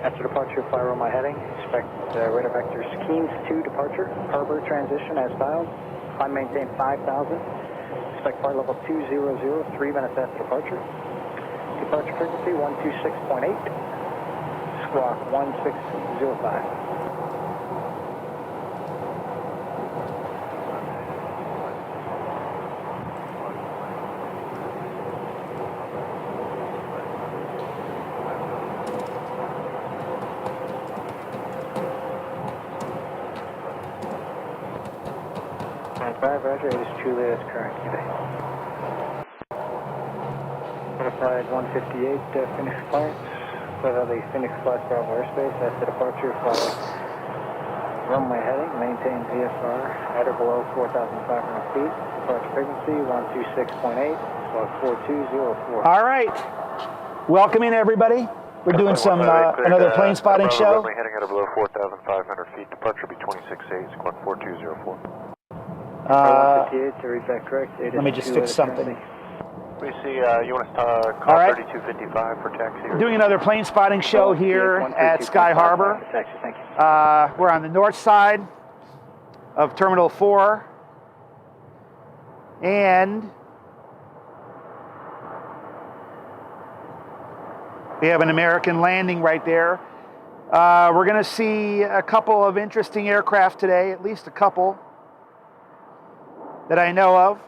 After departure, fly over my heading. Expect radar vectors Keynes 2 departure. Harbor transition as dialed. Climb maintain 5,000. Expect flight level 200, 3 minutes after departure. Departure frequency 126.8. Squawk 1605. Roger, it is truly as current today. Flight 158, Phoenix Flight. Flight out of the Phoenix Flight Bravo airspace. After departure, fly runway heading, maintain VFR at or below 4,500 feet. Departure frequency 126.8, squawk 4204. All right. Welcome in, everybody. We're doing some another plane spotting show. Runway heading at or below 4,500 feet. Departure be 26.8, squawk 4204. 158, to read that correct. Let me just fix something. We see you want us to call 3255 for taxi? Doing another plane spotting show here at Sky Harbor. Taxi, thank you. We're on the north side of Terminal 4. And we have an American landing right there. We're going to see a couple of interesting aircraft today, at least a couple that I know of.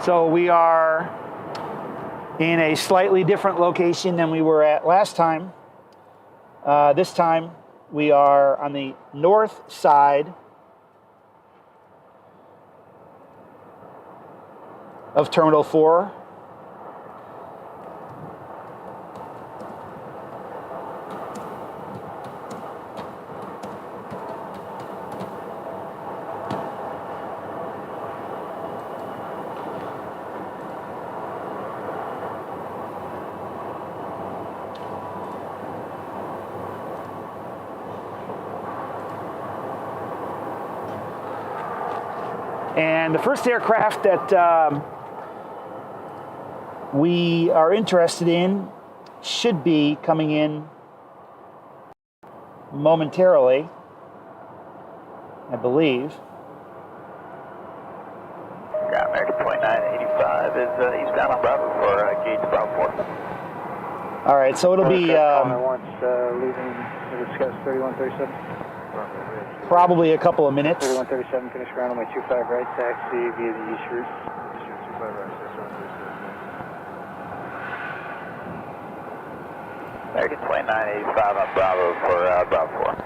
So we are in a slightly different location than we were at last time. This time we are on the north side of Terminal 4. And the first aircraft that we are interested in should be coming in momentarily, I believe. Yeah, American 2985 is eastbound on Bravo for Gates Bravo 4. All right, so it'll be leaving to discuss 3137. probably a couple of minutes. 3137, finish ground on my 25 right, taxi via the east route. American 2985 on Bravo for Bravo 4.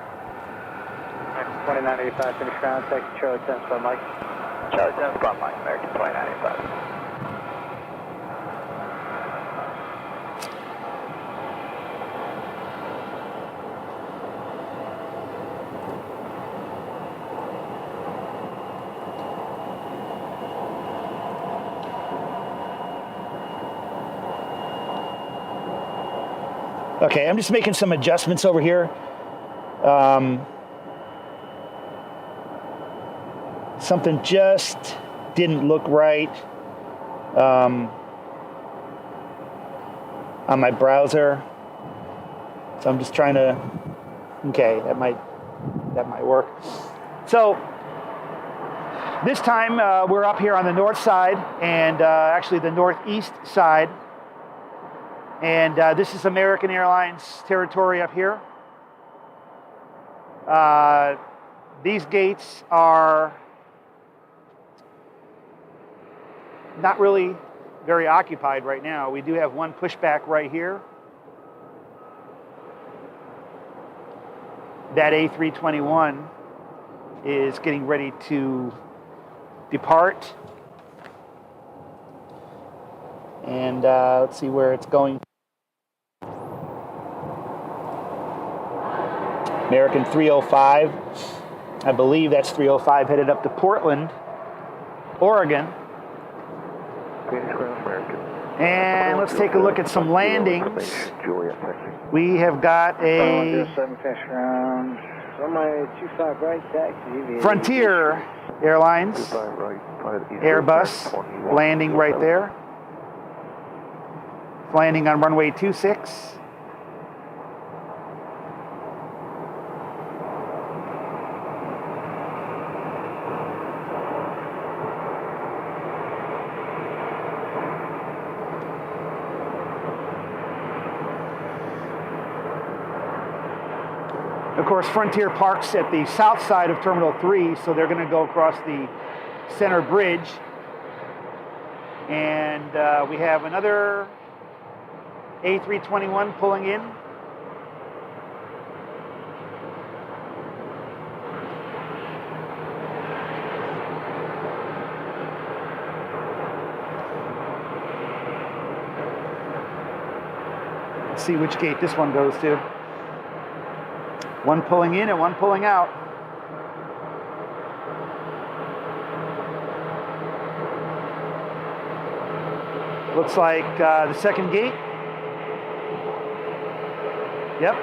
2985, finish ground, taxi Charlie 10 spot Mike. Charlie 10 spot Mike, American 2985. Okay, I'm just making some adjustments over here. Something just didn't look right on my browser. So I'm just trying to, okay, that might work. So this time we're up here on the north side and actually the northeast side. And this is American Airlines territory up here. These gates are not really very occupied right now. We do have one pushback right here. That A321 is getting ready to depart. And let's see where it's going. American 305. I believe that's 305 headed up to Portland, Oregon. Phoenix ground, American And let's take a look at some landings. Juliet, taxi. We have got a 7 finish ground. Runway 25 right, taxi. Frontier Airlines 25 right, Airbus landing right there. Landing on runway 26. Of course, Frontier parks at the south side of Terminal 3, so they're going to go across the center bridge. And we have another A321 pulling in. Let's see which gate this one goes to. One pulling in and one pulling out. Looks like the second gate. Yep.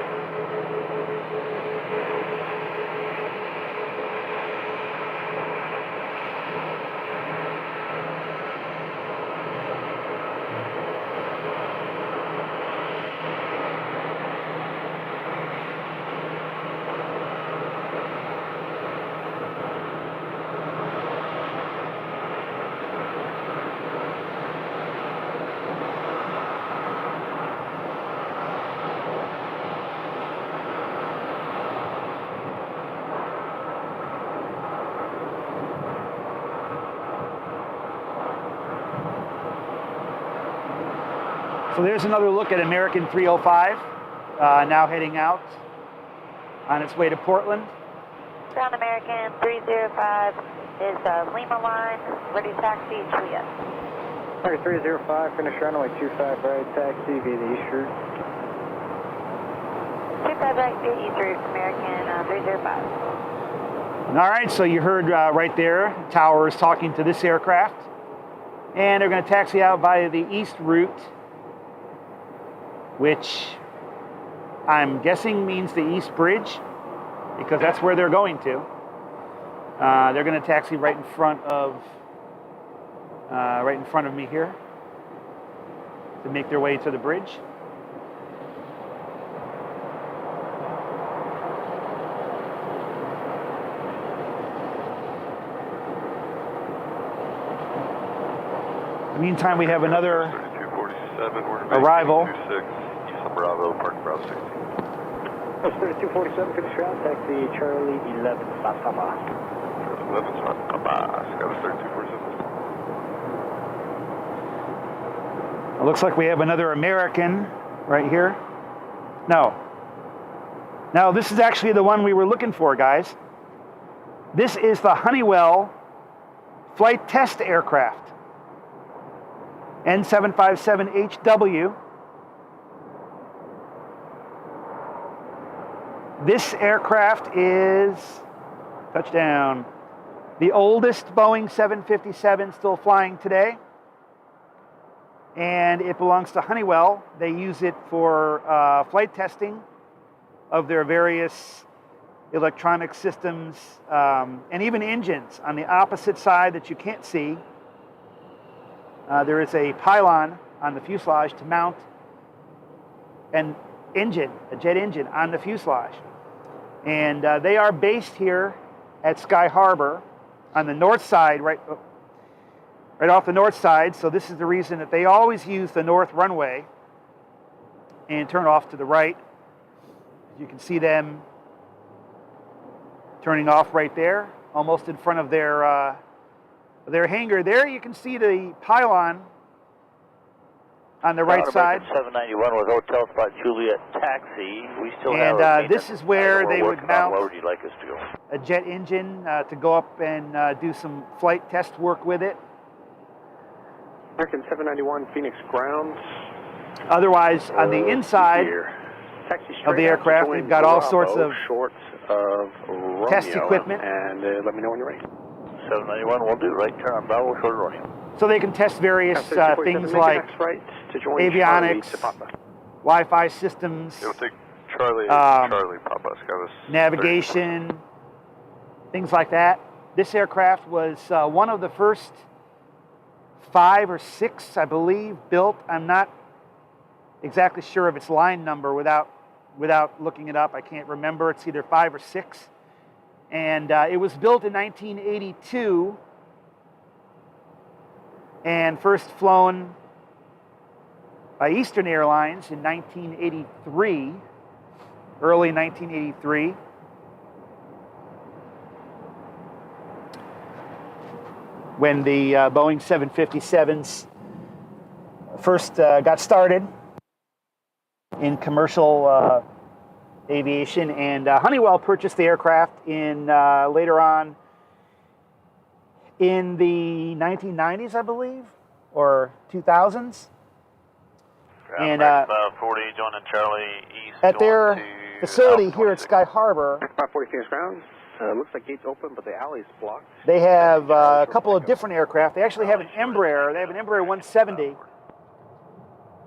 So there's another look at American 305, now heading out on its way to Portland. Ground American 305 is Lima line, ready taxi, Juliet. Target 305, finish runway 25 right, taxi via the east route. 25 right, via east route, American 305. All right, so you heard right there, Tower is talking to this aircraft. And they're going to taxi out via the east route, which I'm guessing means the East Bridge, because that's where they're going to. They're going to taxi right in front of me here to make their way to the bridge. In the meantime, we have another arrival. Bravo, Park Bravo 16. 3247, finish round, taxi Charlie 11, stop Papa. 11, stop Papa. Sky 3247. It looks like we have another American right here. No, this is actually the one we were looking for, guys. This is the Honeywell flight test aircraft. N757HW. This aircraft is, touchdown, the oldest Boeing 757 still flying today. And it belongs to Honeywell. They use it for flight testing of their various electronic systems and even engines. On the opposite side that you can't see, there is a pylon on the fuselage to mount an engine, a jet engine on the fuselage. And they are based here at Sky Harbor on the north side, right off the north side. So this is the reason that they always use the north runway and turn off to the right. You can see them turning off right there, almost in front of their hangar. There you can see the pylon on the right side. 791 with Hotel Spot Juliet taxi. We still have. And this is where they would mount where would you like us to go? a jet engine to go up and do some flight test work with it. American 791 Phoenix grounds. Otherwise, on the inside of the aircraft, they've got all sorts of short of Romeo, test equipment. And let me know when you're ready. 791, we'll do right turn on Bravo, short running. So they can test various things like avionics, Wi-Fi systems, You'll take Charlie, Charlie, Papa, Scott. navigation, things like that. This aircraft was one of the first 5 or 6, I believe, built. I'm not exactly sure of its line number without looking it up. I can't remember. It's either 5 or 6. And it was built in 1982 and first flown by Eastern Airlines in 1983, early 1983. When the Boeing 757s first got started in commercial aviation, and Honeywell purchased the aircraft in later on in the 1990s, I believe, or 2000s. And 40, joining Charlie East. at their facility here at Sky Harbor, 540 Phoenix ground. Looks like gates open, but the alley's blocked. they have a couple of different aircraft. They actually have an Embraer. They have an Embraer 170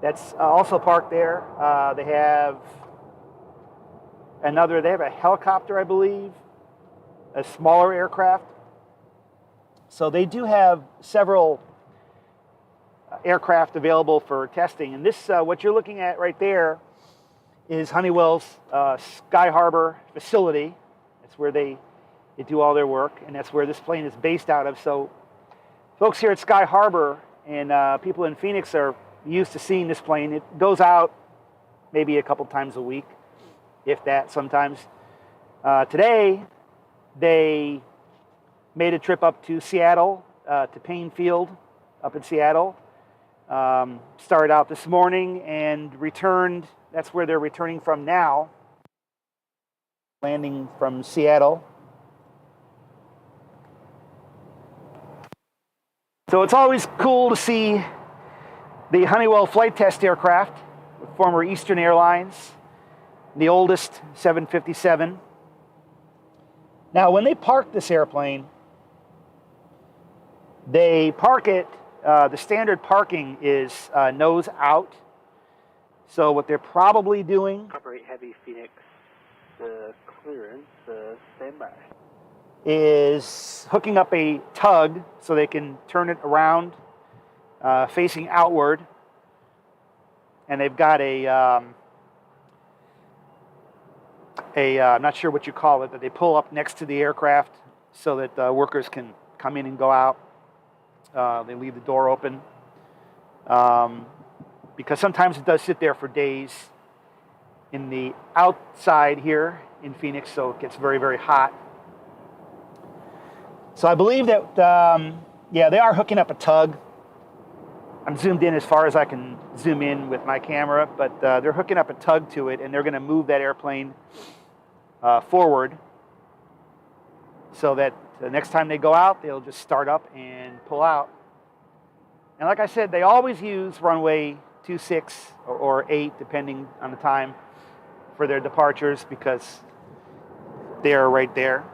that's also parked there. They have another. They have a helicopter, I believe, a smaller aircraft. So they do have several aircraft available for testing. And this, what you're looking at right there, is Honeywell's Sky Harbor facility. That's where they do all their work, and that's where this plane is based out of. So folks here at Sky Harbor and people in Phoenix are used to seeing this plane. It goes out maybe a couple times a week, if that, sometimes. Today, they made a trip up to Seattle, to Payne Field up in Seattle. Started out this morning and returned. That's where they're returning from now, landing from Seattle. So it's always cool to see the Honeywell flight test aircraft, former Eastern Airlines, the oldest 757. Now, when they park this airplane, they park it, the standard parking is nose out. So what they're probably doing, Operate heavy Phoenix clearance, standby. is hooking up a tug so they can turn it around, facing outward. And they've got I'm not sure what you call it, that they pull up next to the aircraft so that workers can come in and go out. They leave the door open. Because sometimes it does sit there for days in the outside here in Phoenix, so it gets very, very hot. So I believe that, yeah, they are hooking up a tug. I'm zoomed in as far as I can zoom in with my camera, but they're hooking up a tug to it, and they're going to move that airplane forward so that the next time they go out, they'll just start up and pull out. And like I said, they always use runway 26 or 8, depending on the time, for their departures because they're right there.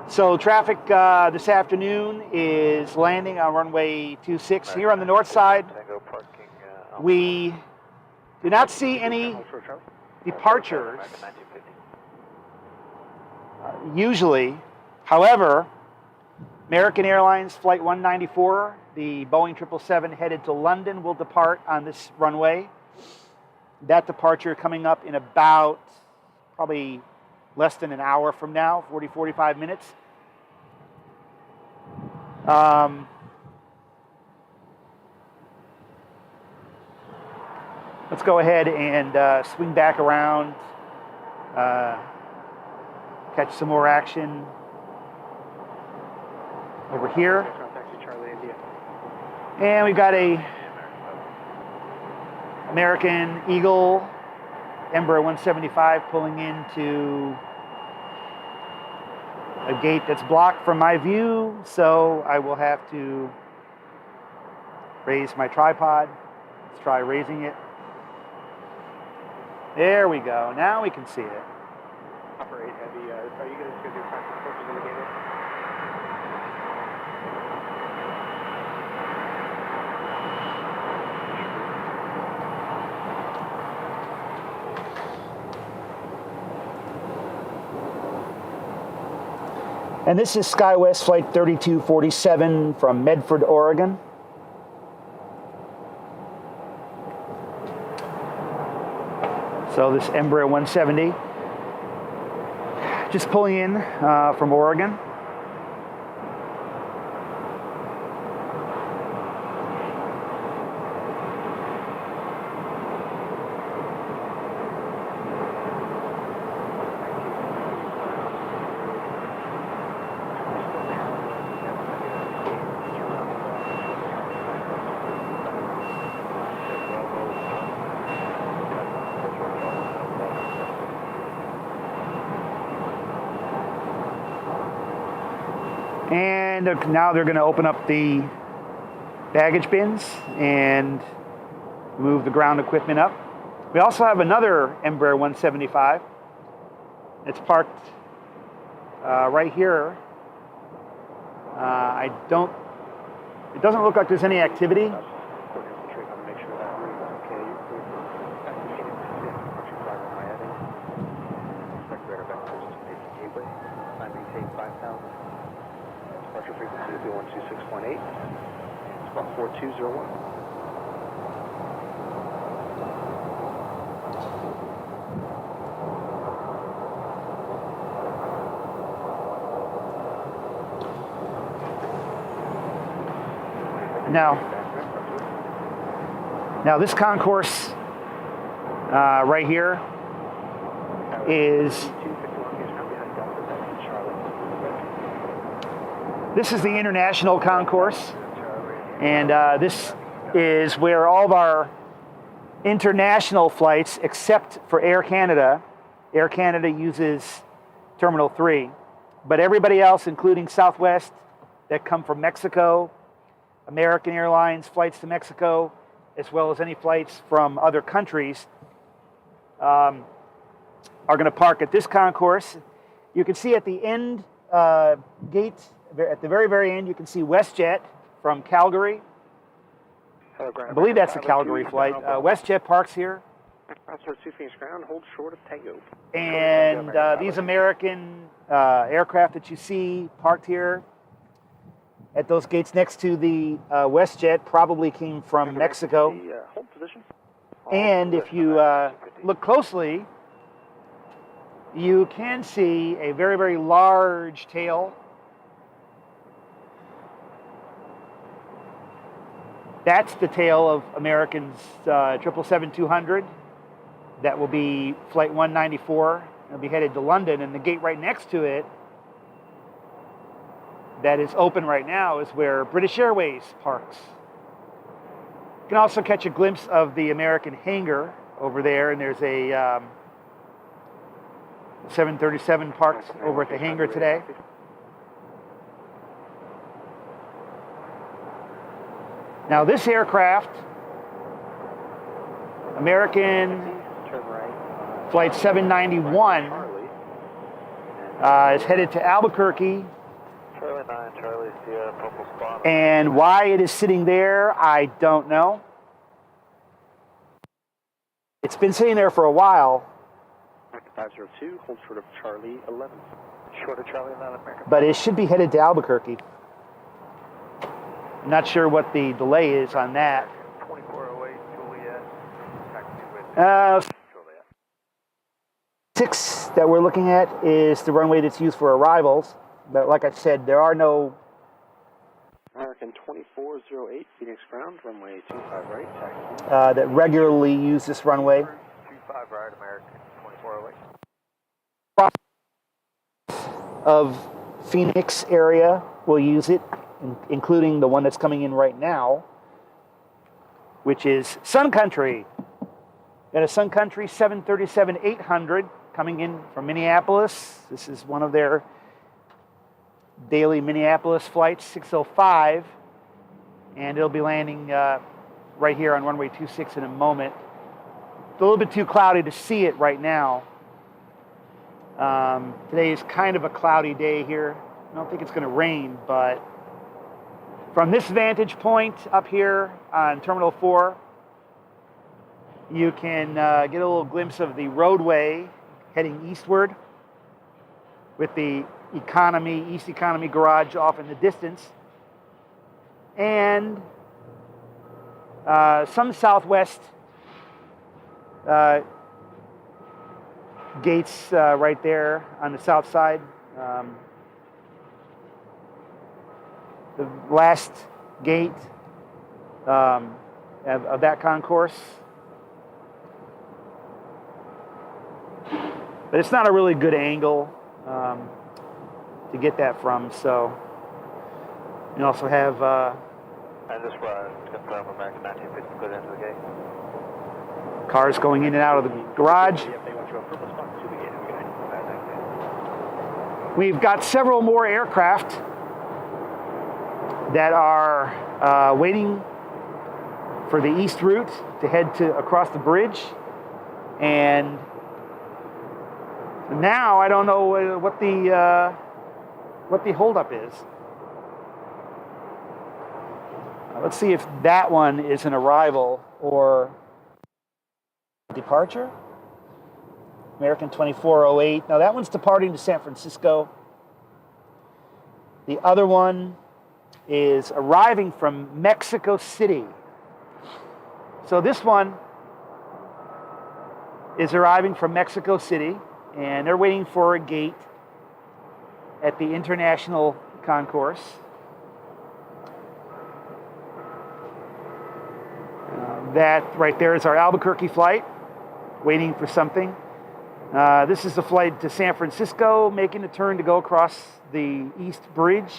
So traffic this afternoon is landing on runway 26 here on the north side. We do not see any departures usually. However, American Airlines Flight 194, the Boeing 777 headed to London, will depart on this runway. That departure coming up in about probably less than an hour from now, 40, 45 minutes. Let's go ahead and swing back around, catch some more action over here. Taxi Charlie India. And we've got a American Eagle Embraer 175 pulling into a gate that's blocked from my view, so I will have to raise my tripod. Let's try raising it. There we go. Now we can see it. Operate heavy. Are you guys going to do practice courses in the game? And this is SkyWest Flight 3247 from Medford, Oregon. So this Embraer 170, just pulling in from Oregon. And now they're going to open up the baggage bins and move the ground equipment up. We also have another Embraer 175. It's parked right here. It doesn't look like there's any activity. Departure frequency is 126.8. It's about 4201. Now this concourse right here is this is the international concourse, and this is where all of our international flights, except for Air Canada uses Terminal 3, but everybody else, including Southwest, that come from Mexico, American Airlines flights to Mexico, as well as any flights from other countries, are going to park at this concourse. You can see at the end gate, at the very, very end, you can see WestJet from Calgary. I believe that's a Calgary flight. WestJet parks here. Hold short of Tango. And these American aircraft that you see parked here at those gates next to the WestJet probably came from Mexico. Hold position. And if you look closely, you can see a very, very large tail. That's the tail of American's 777-200. That will be Flight 194. It'll be headed to London, and the gate right next to it that is open right now is where British Airways parks. You can also catch a glimpse of the American hangar over there, and there's a 737 parked over at the hangar today. Now this aircraft, American Flight 791, is headed to Albuquerque. Charlie 9, Charlie Sierra, purple spot. And why it is sitting there, I don't know. It's been sitting there for a while. 502, hold short of Charlie 11. Short of Charlie 9, American. But it should be headed to Albuquerque. I'm not sure what the delay is on that. 2408, Juliet. 6 that we're looking at is the runway that's used for arrivals. But like I said, there are no... American 2408, Phoenix ground, runway 25 right, taxi. that regularly use this runway. 25 right, American 2408. Of Phoenix area will use it, including the one that's coming in right now, which is Sun Country. Got a Sun Country 737-800 coming in from Minneapolis. This is one of their daily Minneapolis flights, 605, and it'll be landing right here on runway 26 in a moment. It's a little bit too cloudy to see it right now. Today is kind of a cloudy day here. I don't think it's going to rain, but from this vantage point up here on Terminal 4, you can get a little glimpse of the roadway heading eastward with the East Economy garage off in the distance, and some Southwest gates right there on the south side. The last gate of that concourse. But it's not a really good angle to get that from, so you also have And this confirm American 1950 put into the gate. cars going in and out of the garage. Yep, they went through a purple spot to the gate. We're going to go back that gate. We've got several more aircraft that are waiting for the east route to head to across the bridge, and now I don't know what the holdup is. Let's see if that one is an arrival or departure. American 2408. Now that one's departing to San Francisco. The other one is arriving from Mexico City. So this one is arriving from Mexico City, and they're waiting for a gate at the International Concourse. That right there is our Albuquerque flight, waiting for something. This is the flight to San Francisco, making a turn to go across the East Bridge.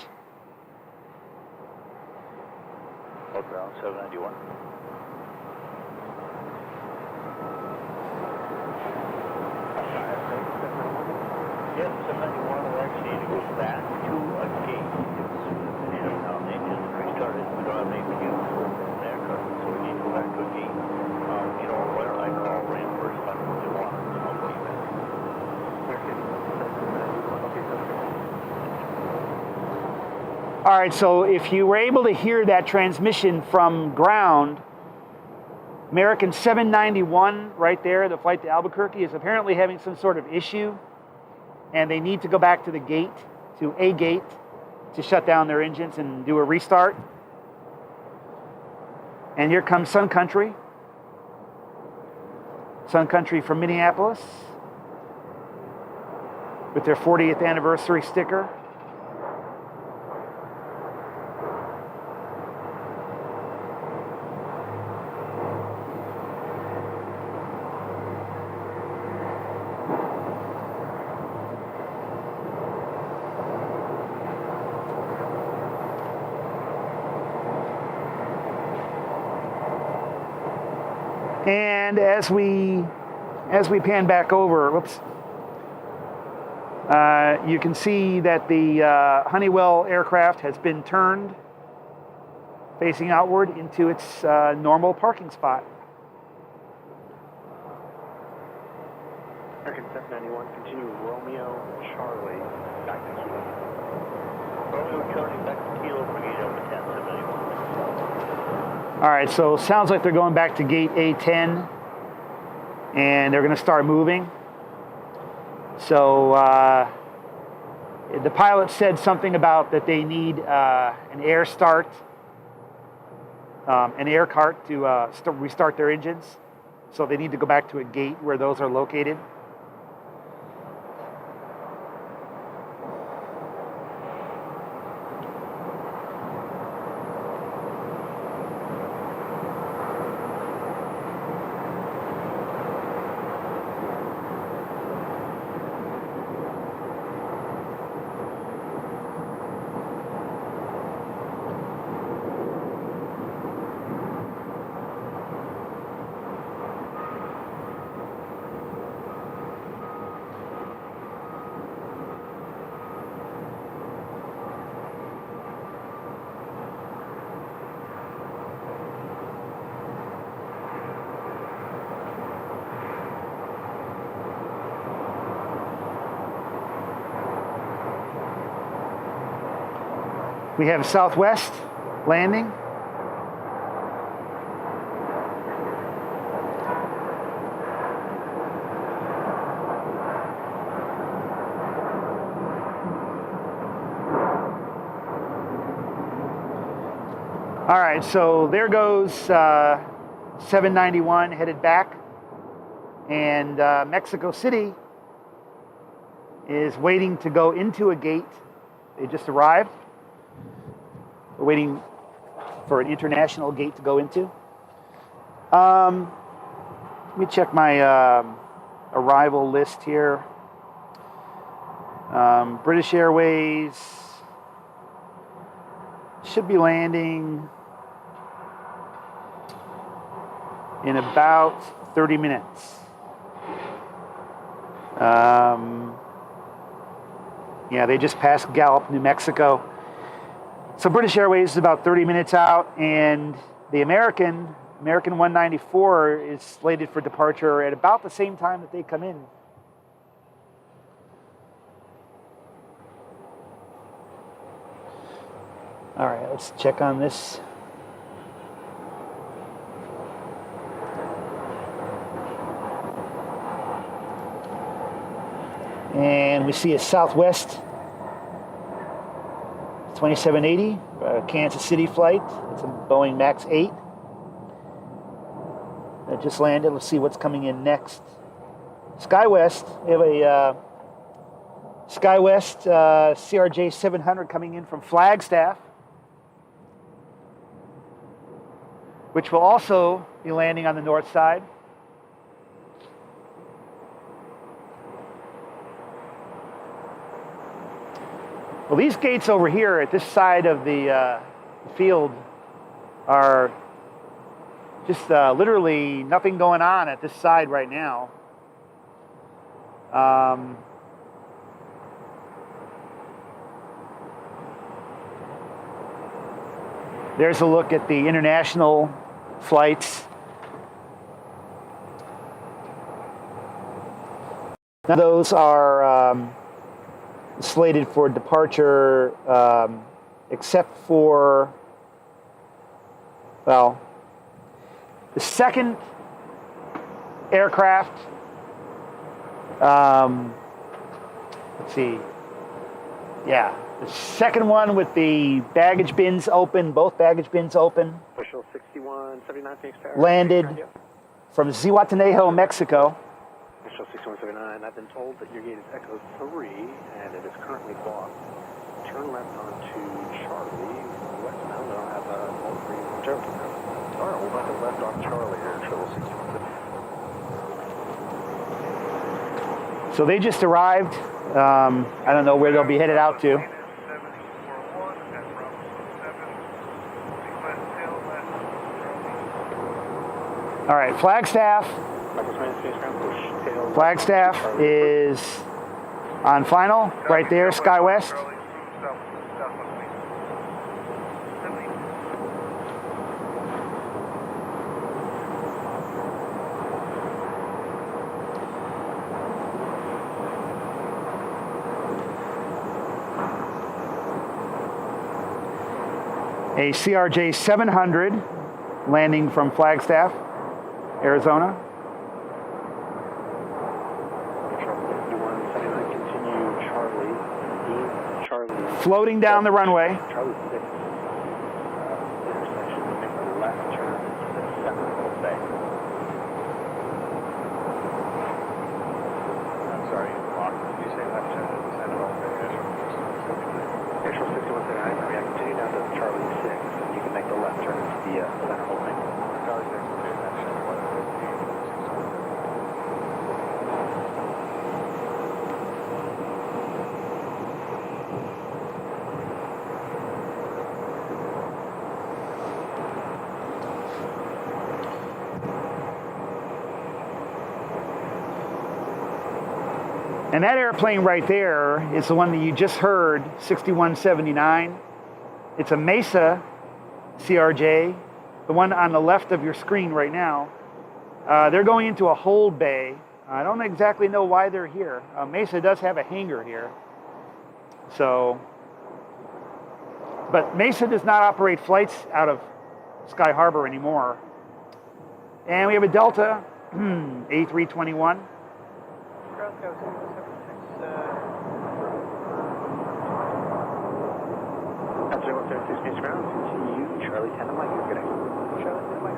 Hold ground 791. Yes, 791 will actually need to go back to a gate. And now they just restarted. We don't have any queue for an aircraft, so we need to go back to a gate. You know, why don't I call reimbursement if they want, and I'll put you back. All right, so if you were able to hear that transmission from ground, American 791 right there, the flight to Albuquerque, is apparently having some sort of issue, and they need to go back to the gate, to a gate, to shut down their engines and do a restart. And here comes Sun Country. Sun Country from Minneapolis with their 40th anniversary sticker. And as we pan back over, whoops, you can see that the Honeywell aircraft has been turned facing outward into its normal parking spot. American 791, continue Romeo Charlie back to Kilo. Romeo Charlie back to Kilo for gate over 10, 791. All right, so sounds like they're going back to gate A10, and they're going to start moving. So the pilot said something about that they need an air start, an air cart to restart their engines. So they need to go back to a gate where those are located. We have Southwest landing. right, so there goes 791 headed back, and Mexico City is waiting to go into a gate. They just arrived. We're waiting for an international gate to go into. Let me check my arrival list here. British Airways should be landing in about 30 minutes. Yeah, they just passed Gallup, New Mexico. So British Airways is about 30 minutes out, and the American 194 is slated for departure at about the same time that they come in. All right, let's check on this. And we see a Southwest 2780, Kansas City flight. It's a Boeing MAX 8. That just landed. Let's see what's coming in next. SkyWest, we have a SkyWest CRJ 700 coming in from Flagstaff, which will also be landing on the north side. Well, these gates over here at this side of the field are just literally nothing going on at this side right now. There's a look at the international flights. Now those are slated for departure, except for, well, the second aircraft, let's see, yeah, the second one with the baggage bins open, both baggage bins open, Official 6179 Phoenix Tower. landed from Zihuatanejo, Mexico. Official 6179, I've been told that your gate is Echo 3, and it is currently blocked. Turn left onto Charlie, westbound. I don't have a hold for you. All right, we'll have to left on Charlie here, Triple 6179. So they just arrived. I don't know where they'll be headed out to. All right, Flagstaff. Flagstaff is on final, right there, SkyWest. A CRJ 700 landing from Flagstaff, Arizona. Floating down the runway. Charlie 6. Intersection, make a left turn to the center of the bay. I'm sorry, did you say left turn to the center of the bay? Official 6179, I continue down to Charlie 6, and you can make the left turn to the center of the bay. Charlie 6, okay, that's what it is. And that airplane right there is the one that you just heard, 6179. It's a Mesa CRJ, the one on the left of your screen right now. They're going into a hold bay. I don't exactly know why they're here. Mesa does have a hangar here. So, but Mesa does not operate flights out of Sky Harbor anymore. And we have a Delta A321. After 136 ground, continue Charlie 10 to Mike, you're good. Charlie 10 to Mike,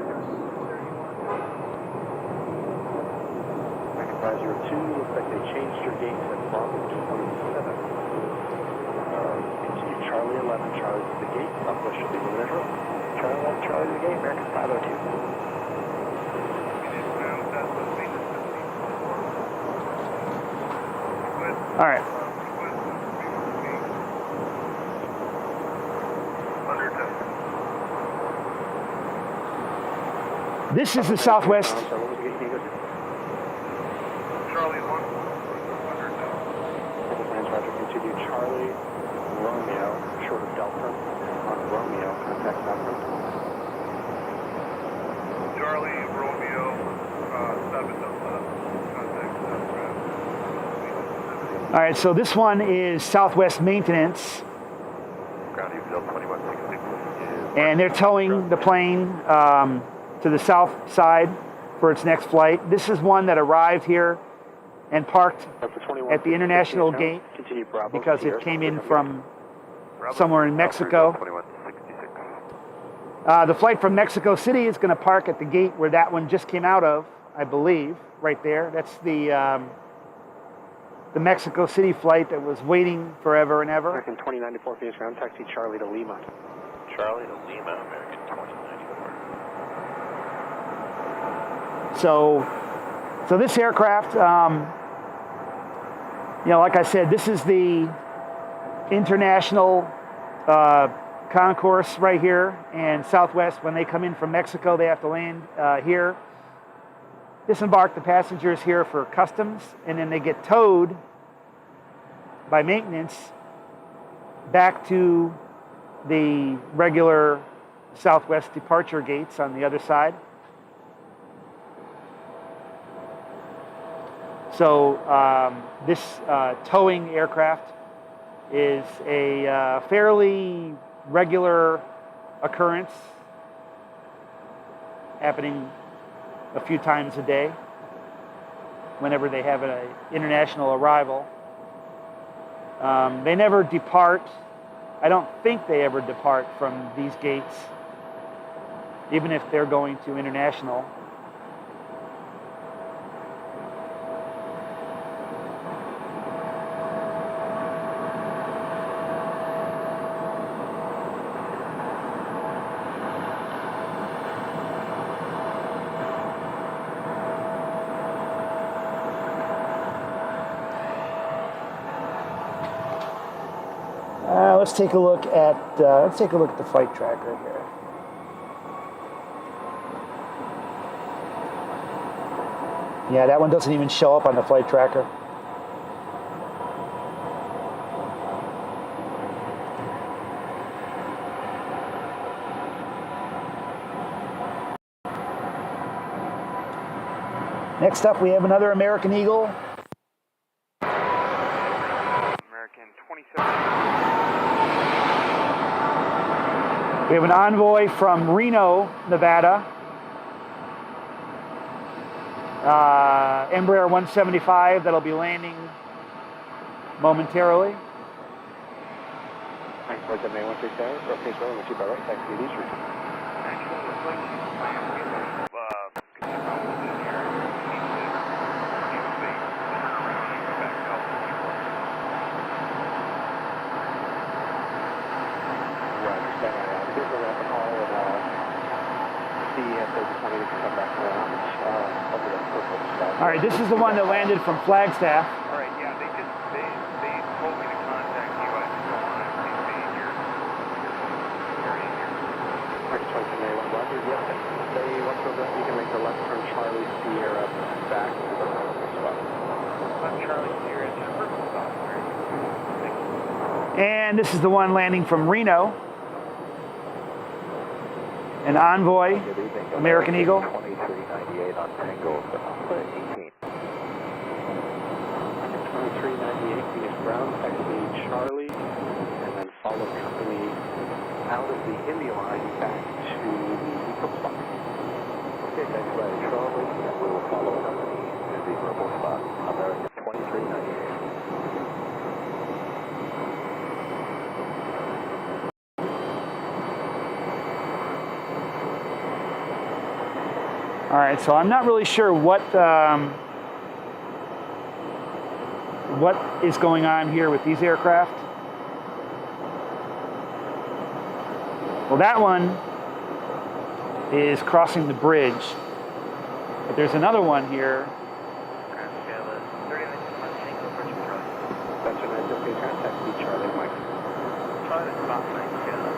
502, looks like they changed your gates at Bravo 27. Continue Charlie 11, Charlie to the gate, Southwest should be the middle. Charlie 11, Charlie to the gate, American 502. All right. This is the Southwest. Charlie 1. Roger, continue Charlie, Romeo, short of Delta, on Romeo, contact Southwest. Charlie, Romeo, 7 Delta, contact Southwest. All right, so this one is Southwest Maintenance, Ground Eagle 2166. and they're towing the plane to the south side for its next flight. This is one that arrived here and parked at the international gate because it came in from somewhere in Mexico. 2166. The flight from Mexico City is going to park at the gate where that one just came out of, I believe, right there. That's the Mexico City flight that was waiting forever and ever. American 2094, Phoenix ground, taxi Charlie to Lima. Charlie to Lima, American 2094. So this aircraft, like I said, this is the international concourse right here, and Southwest, when they come in from Mexico, they have to land here, disembark the passengers here for customs, and then they get towed by maintenance back to the regular Southwest departure gates on the other side. So this towing aircraft is a fairly regular occurrence, happening a few times a day whenever they have an international arrival. They never depart. I don't think they ever depart from these gates, even if they're going to international. Let's take a look at the flight tracker here. Yeah, that one doesn't even show up on the flight tracker. Next up, we have another American Eagle. American 27. We have an envoy from Reno, Nevada. Embraer 175 that'll be landing momentarily. Thanks for the May 167, rotate rolling with you by right, taxi to Eastern. All right, this is the one that landed from Flagstaff. All right, yeah, they told me to contact you. I just don't want to be your area here. You can make the left turn Charlie Sierra back to the vertical spot. I'm Charlie Sierra to the vertical spot. Very good. Thank you. And this is the one landing from Reno. An envoy, American Eagle. 2398 on Tango 18. 2398, Phoenix ground, taxi Charlie, and then follow company out of the Indy line back to the Eagle spot. Okay, thanks, Charlie. And we will follow company to the purple spot, American 2398. All right, so I'm not really sure what is going on here with these aircraft. Well, that one is crossing the bridge, but there's another one here. That's an SFA contact, B Charlie Mike. Charlie, about 9 scale to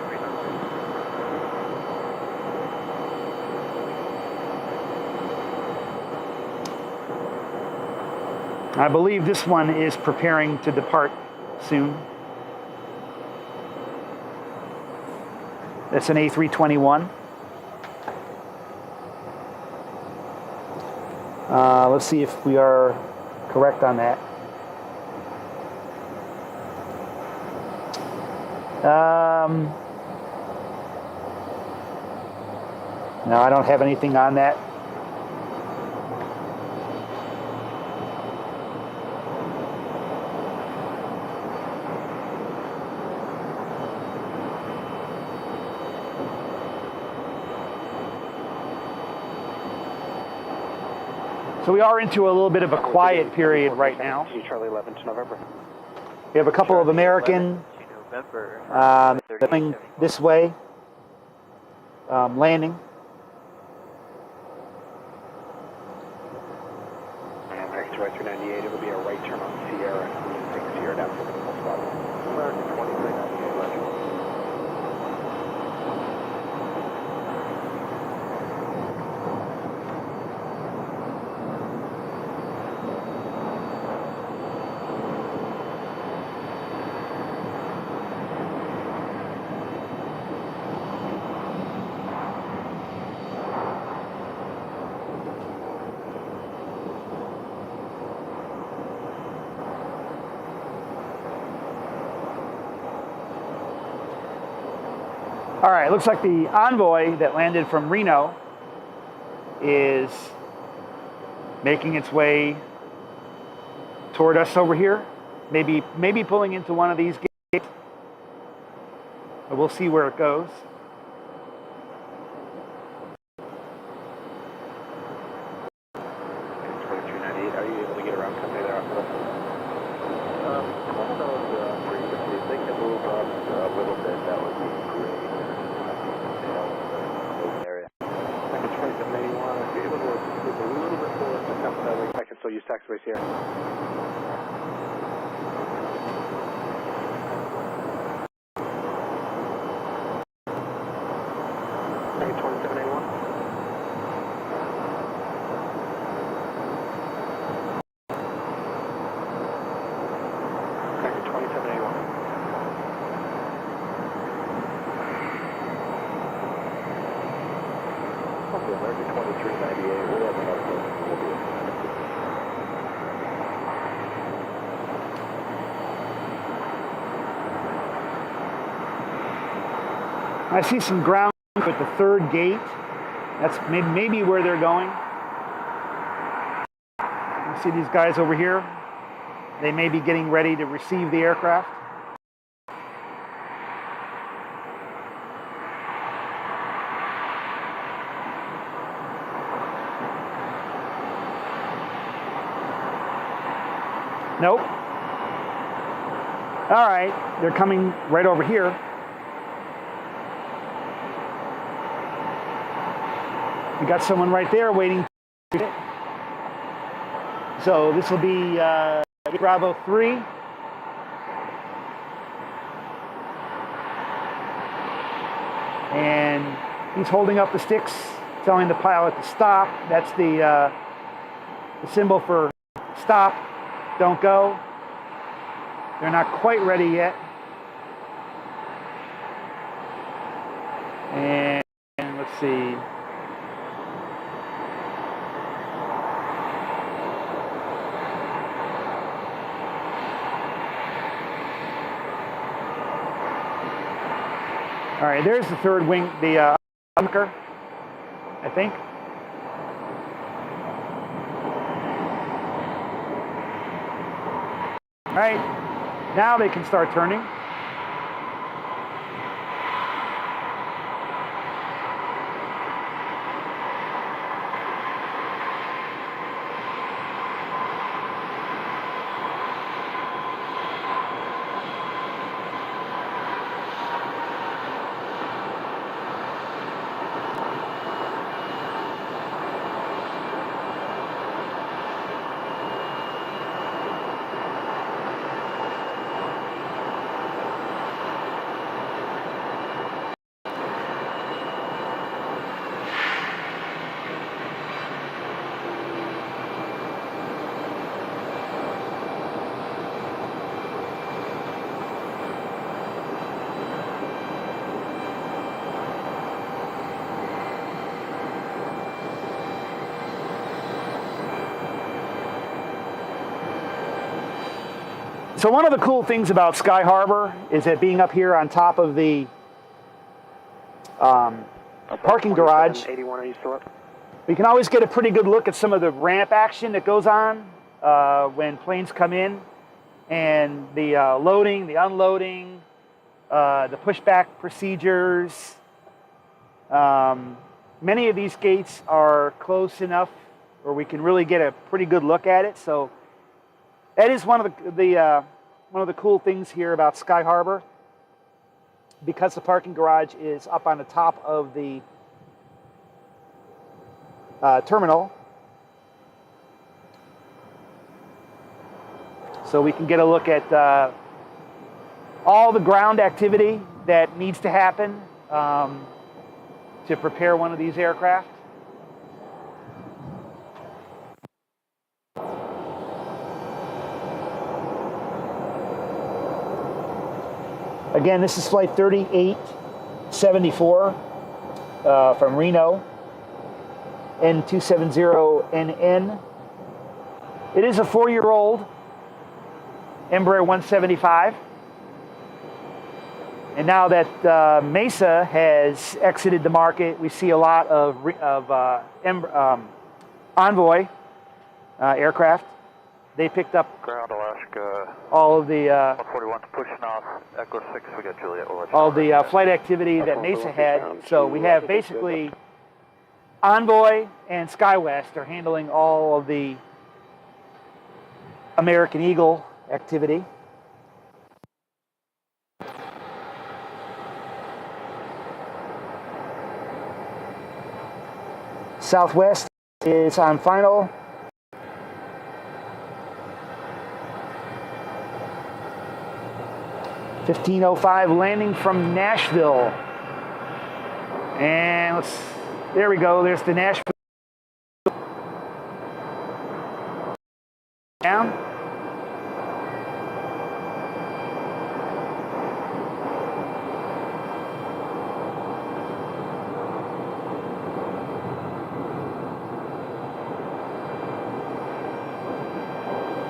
300. I believe this one is preparing to depart soon. That's an A321. Let's see if we are correct on that. No, I don't have anything on that. So we are into a little bit of a quiet period right now. Charlie 11 to November. We have a couple of American coming this way, landing. And next to Y398, it'll be a right turn on Sierra. Take Sierra down to the full spot. American 2398, Legend. All right, looks like the envoy that landed from Reno is making its way toward us over here. Maybe pulling into one of these gates. But we'll see where it goes. Are you able to get around company there after that? One of those previously, if they can move up a little bit, that would be great. Area. Second 2781, if you're able to move a little bit forward to come that way, I can still use taxiways here. Second 2781. Second 2781. Okay, American 2398, we'll have another one. We'll be I see some ground at the third gate. That's maybe where they're going. You see these guys over here? They may be getting ready to receive the aircraft. Nope. All right, they're coming right over here. We got someone right there waiting. So this will be Bravo 3. And he's holding up the sticks, telling the pilot to stop. That's the symbol for stop, don't go. They're not quite ready yet. And let's see. All right, there's the third wing, the bunker, I think. All right, now they can start turning. So one of the cool things about Sky Harbor is that being up here on top of the parking garage, 81, are you still up? we can always get a pretty good look at some of the ramp action that goes on when planes come in, and the loading, the unloading, the pushback procedures. Many of these gates are close enough where we can really get a pretty good look at it. So that is one of the cool things here about Sky Harbor, because the parking garage is up on the top of the terminal. So we can get a look at all the ground activity that needs to happen to prepare one of these aircraft. Again, this is flight 3874 from Reno, N270NN. It is a 4-year-old Embraer 175. And now that Mesa has exited the market, we see a lot of Envoy aircraft. They picked up Ground Alaska, all of the 141 pushing off, Echo 6, we got Juliet. all the flight activity that Mesa had. So we have basically Envoy and SkyWest are handling all of the American Eagle activity. Southwest is on final. (15:05) landing from Nashville. And there we go. There's the Nashville. Down.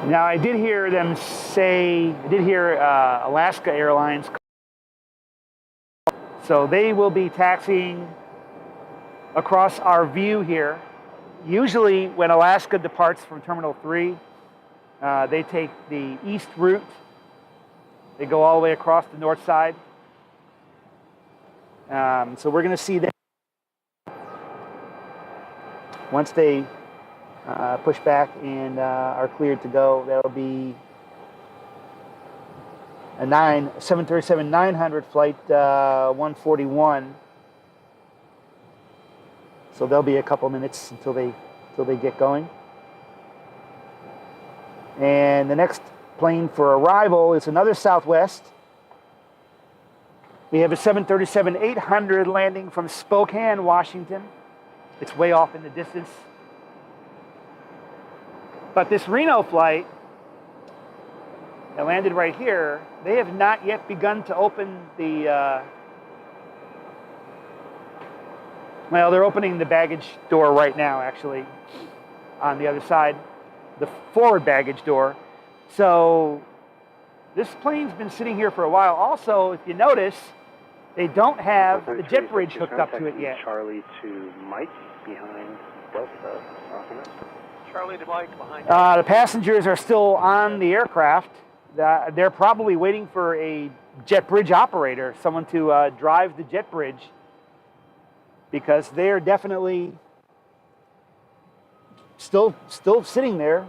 Now, I did hear them say, Alaska Airlines, so they will be taxiing across our view here. Usually when Alaska departs from Terminal 3, they take the east route. They go all the way across the north side. So we're going to see that once they push back and are cleared to go. That'll be a 737-900 flight 141. So there'll be a couple minutes until they get going. And the next plane for arrival is another Southwest. We have a 737-800 landing from Spokane, Washington. It's way off in the distance. But this Reno flight that landed right here, they have not yet begun to open the, well, they're opening the baggage door right now, actually, on the other side, the forward baggage door. So this plane's been sitting here for a while. Also, if you notice, they don't have the jet bridge hooked up to it yet. Charlie to Mike behind Delta. Charlie to Mike behind. The passengers are still on the aircraft. They're probably waiting for a jet bridge operator, someone to drive the jet bridge, because they're definitely still sitting there.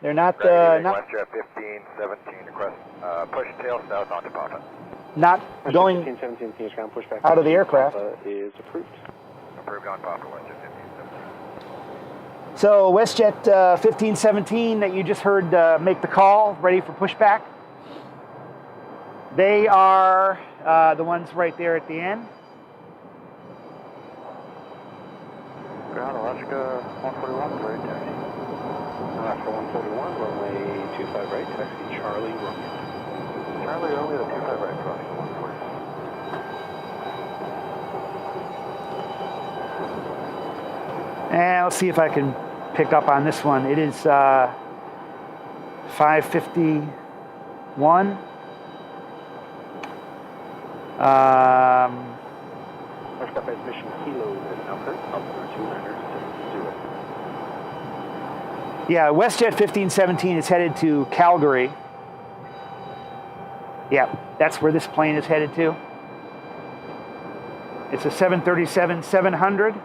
They're not WestJet 1517 request push tail south onto Papa. not going 1517 ground pushback out of the aircraft. Is approved. Approved on Papa, WestJet 1517. So WestJet 1517 that you just heard make the call, ready for pushback. They are the ones right there at the end. Ground Alaska 141, right taxi. Alaska 141, runway 25 right, taxi Charlie Romeo. Charlie Romeo, 25 right, crossing 140. And let's see if I can pick up on this one. It is 551. First up is mission Kilo is now current, Altimeter 29er, Yeah, WestJet 1517 is headed to Calgary. Yeah, that's where this plane is headed to. It's a 737-700.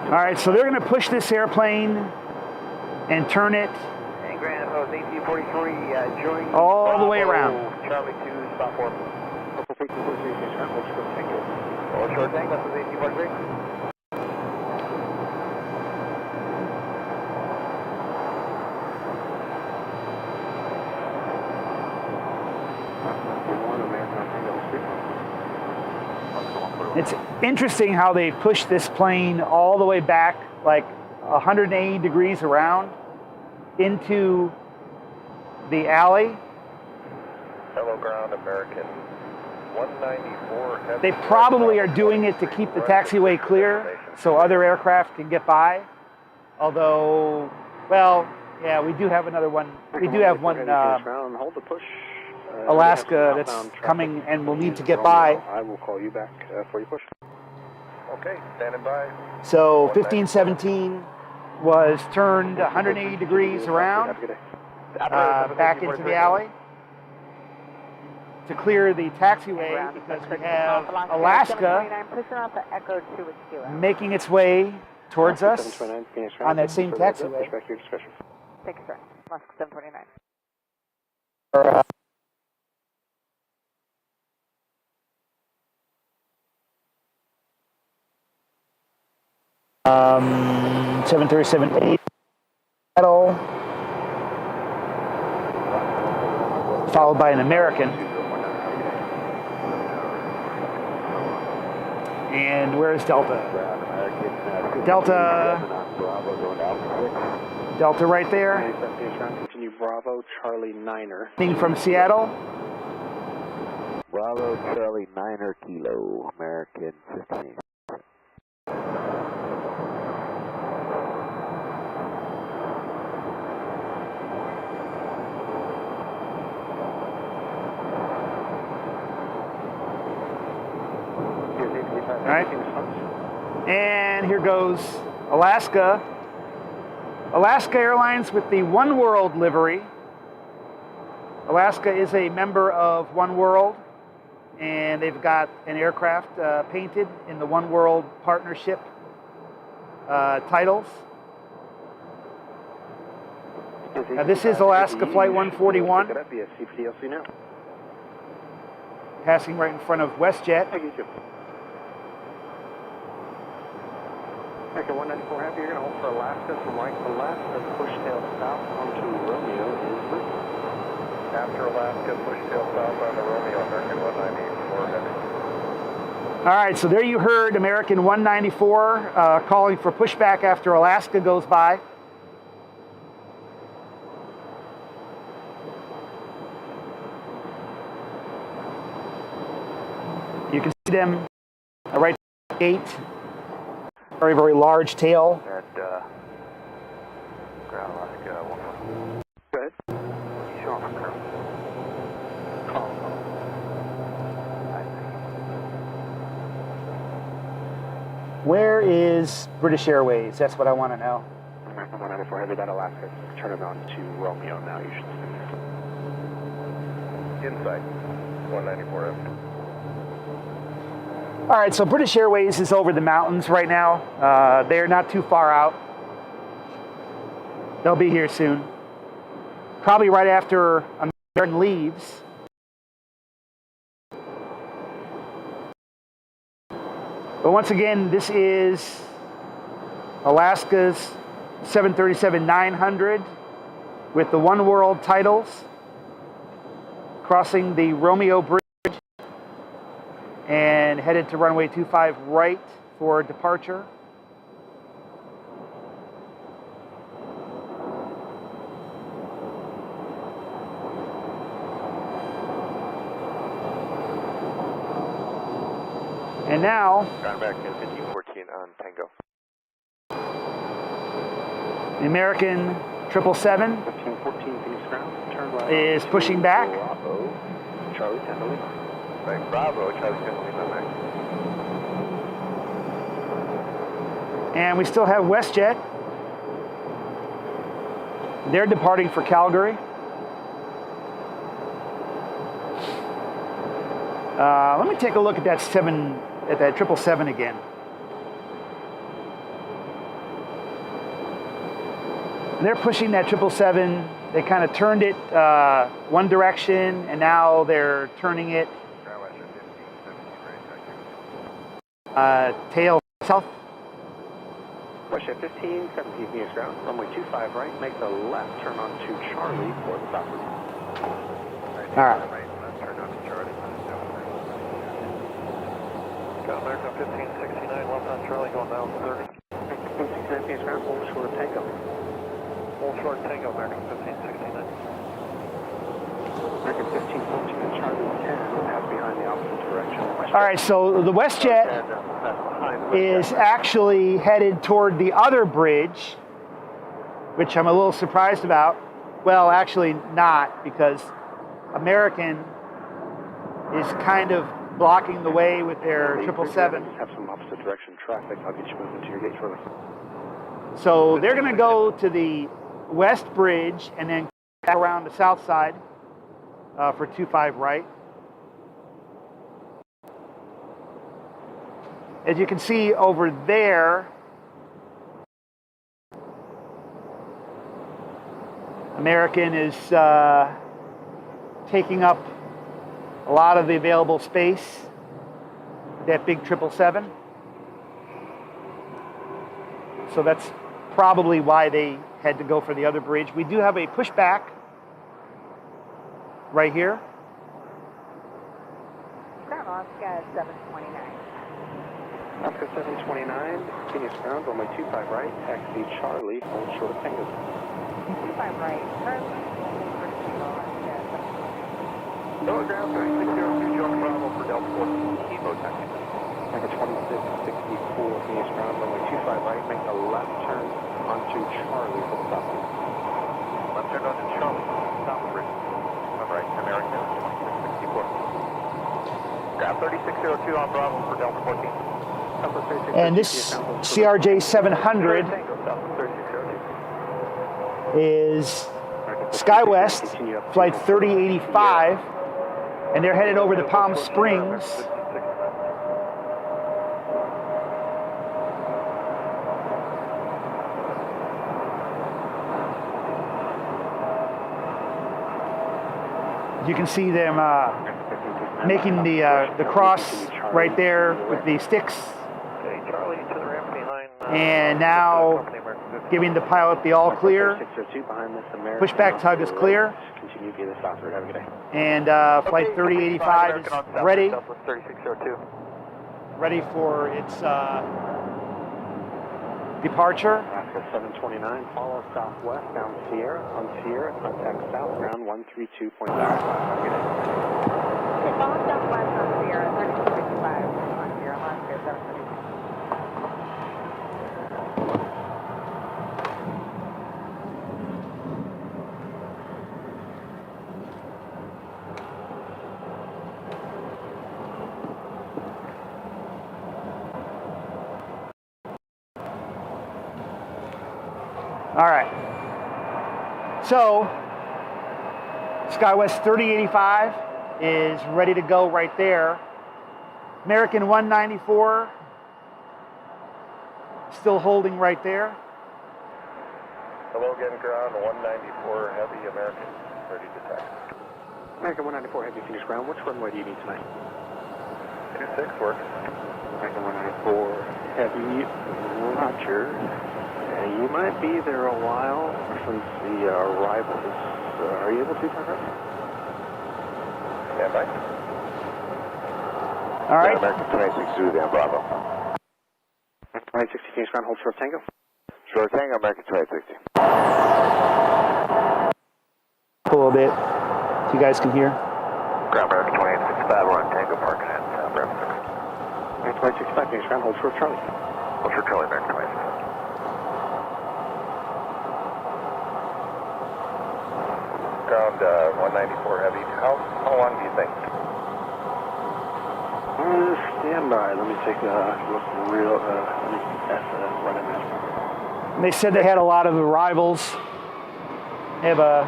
All right, so they're going to push this airplane and turn it And Grand Approach 1843, join all the way around. Charlie 2, stop 4. Oh, short tank, that's 1843. It's interesting how they push this plane all the way back, like 180 degrees around, into the alley. Hello, ground American 194. They probably are doing it to keep the taxiway clear so other aircraft can get by. Although, well, yeah, we do have another one. We do have one Hold the push. Alaska that's coming and will need to get by. I will call you back for your push. Okay, standing by. So 1517 was turned 180 degrees around back into the alley to clear the taxiway because we have Alaska making its way towards us on that same taxiway. Thank you, sir. Alaska 749. 737-8 Seattle, followed by an American. And where's Delta? Delta right there. Continue Bravo, Charlie 9er. From Seattle. Bravo, Charlie 9er, Kilo, American 15. All right. And here goes Alaska. Alaska Airlines with the One World livery. Alaska is a member of One World, and they've got an aircraft painted in the One World partnership titles. Now, this is Alaska Flight 141, passing right in front of WestJet. Okay, 194 happy. You're going to hold for Alaska from right to left and push tail south onto Romeo is route. After Alaska, push tail south on the Romeo, American 194 heading. All right, so there you heard American 194 calling for pushback after Alaska goes by. You can see them right at the gate. Very, very large tail. At ground Alaska 1. Go ahead. Show them curve. Where is British Airways? That's what I want to know. American 194 heavy, that Alaska. Turn it on to Romeo now. You should see Inside 194 F. All right, so British Airways is over the mountains right now. They're not too far out. They'll be here soon. Probably right after American leaves. But once again, this is Alaska's 737-900 with the One World titles, crossing the Romeo Bridge and headed to runway 25 right for departure. And now, American 1514 on Tango. the American 777 1514 Phoenix ground, turn right. is pushing back. Bravo, Charlie 10 to Lima. Right, Bravo, Charlie 10 Lima, Max. And we still have WestJet. They're departing for Calgary. Let me take a look at that 777 again. They're pushing that 777. They kind of turned it one direction, and now they're turning it tail south. WestJet 15, 17 Phoenix ground, runway 25 right, make the left turn onto Charlie for the south route. All right. Left turn on to Charlie. Got American 1569, left on Charlie, going down 30. 1569 Phoenix ground, hold short of Tango. Hold short Tango, American 1569. American 1514 and Charlie 10, pass behind the opposite direction. All right, so the WestJet is actually headed toward the other bridge, which I'm a little surprised about. Well, actually not, because American is kind of blocking the way with their 777. Have some opposite direction traffic. I'll get you moving to your gate shortly. So they're going to go to the west bridge and then back around the south side for 25 right. As you can see over there, American is taking up a lot of the available space, that big 777. So that's probably why they had to go for the other bridge. We do have a pushback right here. Ground Oscar 729. Oscar 729, Phoenix ground, runway 25 right, taxi Charlie, hold short of Tango. 25 right. Turn Lower ground 3602, John Bravo for Delta 14, Evo taxi. American 2664 Phoenix ground, runway 25 right, make the left turn onto Charlie for the south route. Left turn onto Charlie, south bridge. All right, American 2664. Ground 3602 on Bravo for Delta 14. And this CRJ 700 is SkyWest, flight 3085, and they're headed over to Palm Springs. You can see them making the cross right there with the sticks. Charlie to the ramp behind. And now giving the pilot the all clear. Pushback tug is clear. Continue via the south route. Have a good day. And flight 3085 is ready. 3602. Ready for its departure. Alaska 729, follow southwest down Sierra. On Sierra, contact south ground 132.5. Have a good day. Okay, follow southwest on Sierra 3265. On Sierra, Alaska 729. All right. So, SkyWest 3085 is ready to go right there. American 194 still holding right there. Hello again, ground 194 heavy American, ready to taxi. American 194 heavy Phoenix ground. Which runway do you need tonight? 26 works. American 194 heavy, roger. You might be there a while since the arrivals. Are you able to turn up? Stand by. All right. American 26 Zulu and Bravo. 2060 Kings ground, hold short Tango. Short Tango, American 2060. A little bit, so you guys can hear. Ground American 2865, we're on Tango parking at Brown. 2065 Kings ground, hold short Charlie. Hold short Charlie, American 26. Ground 194 Heavy. How long do you think? Stand by. Let me take a look real. Let me run it now. And they said they had a lot of arrivals. They have a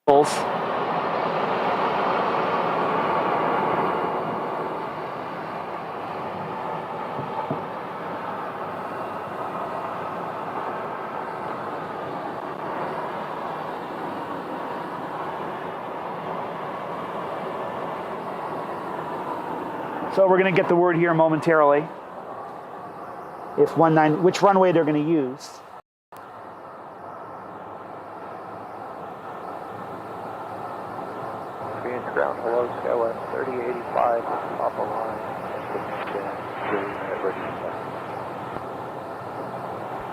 pulse. So we're going to get the word here momentarily. Which runway they're going to use. Ground, hello, SkyWest 3085, off the line.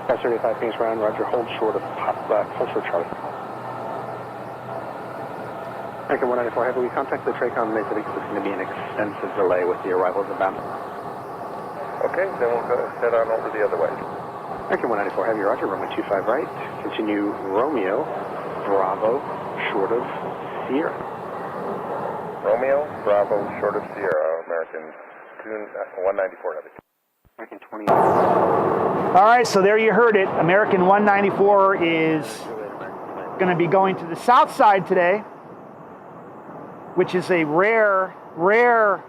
That's 35 Kings ground, roger, hold short of hold short Charlie. American 194 Heavy, we contacted the TRACON and they said there's going to be an extensive delay with the arrivals inbound. Okay, then we'll go head on over the other way. American 194 Heavy, roger, runway 25 right, continue Romeo, Bravo, short of Sierra. Romeo, Bravo, short of Sierra, American 194 Heavy. American 20. All right, so there you heard it. American 194 is going to be going to the south side today, which is a rare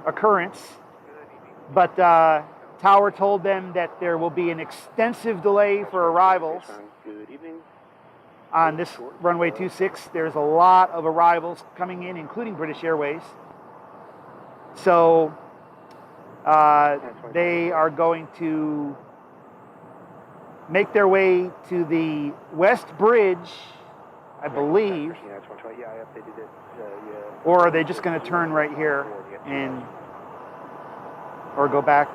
occurrence. But Tower told them that there will be an extensive delay for arrivals Good evening. on this runway 26. There's a lot of arrivals coming in, including British Airways. So they are going to make their way to the West Bridge, I believe. Yeah, I updated it. Or are they just going to turn right here and or go back?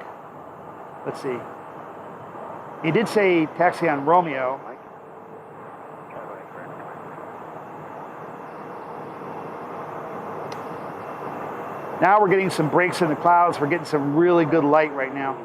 Let's see. He did say taxi on Romeo. Now we're getting some breaks in the clouds. We're getting some really good light right now.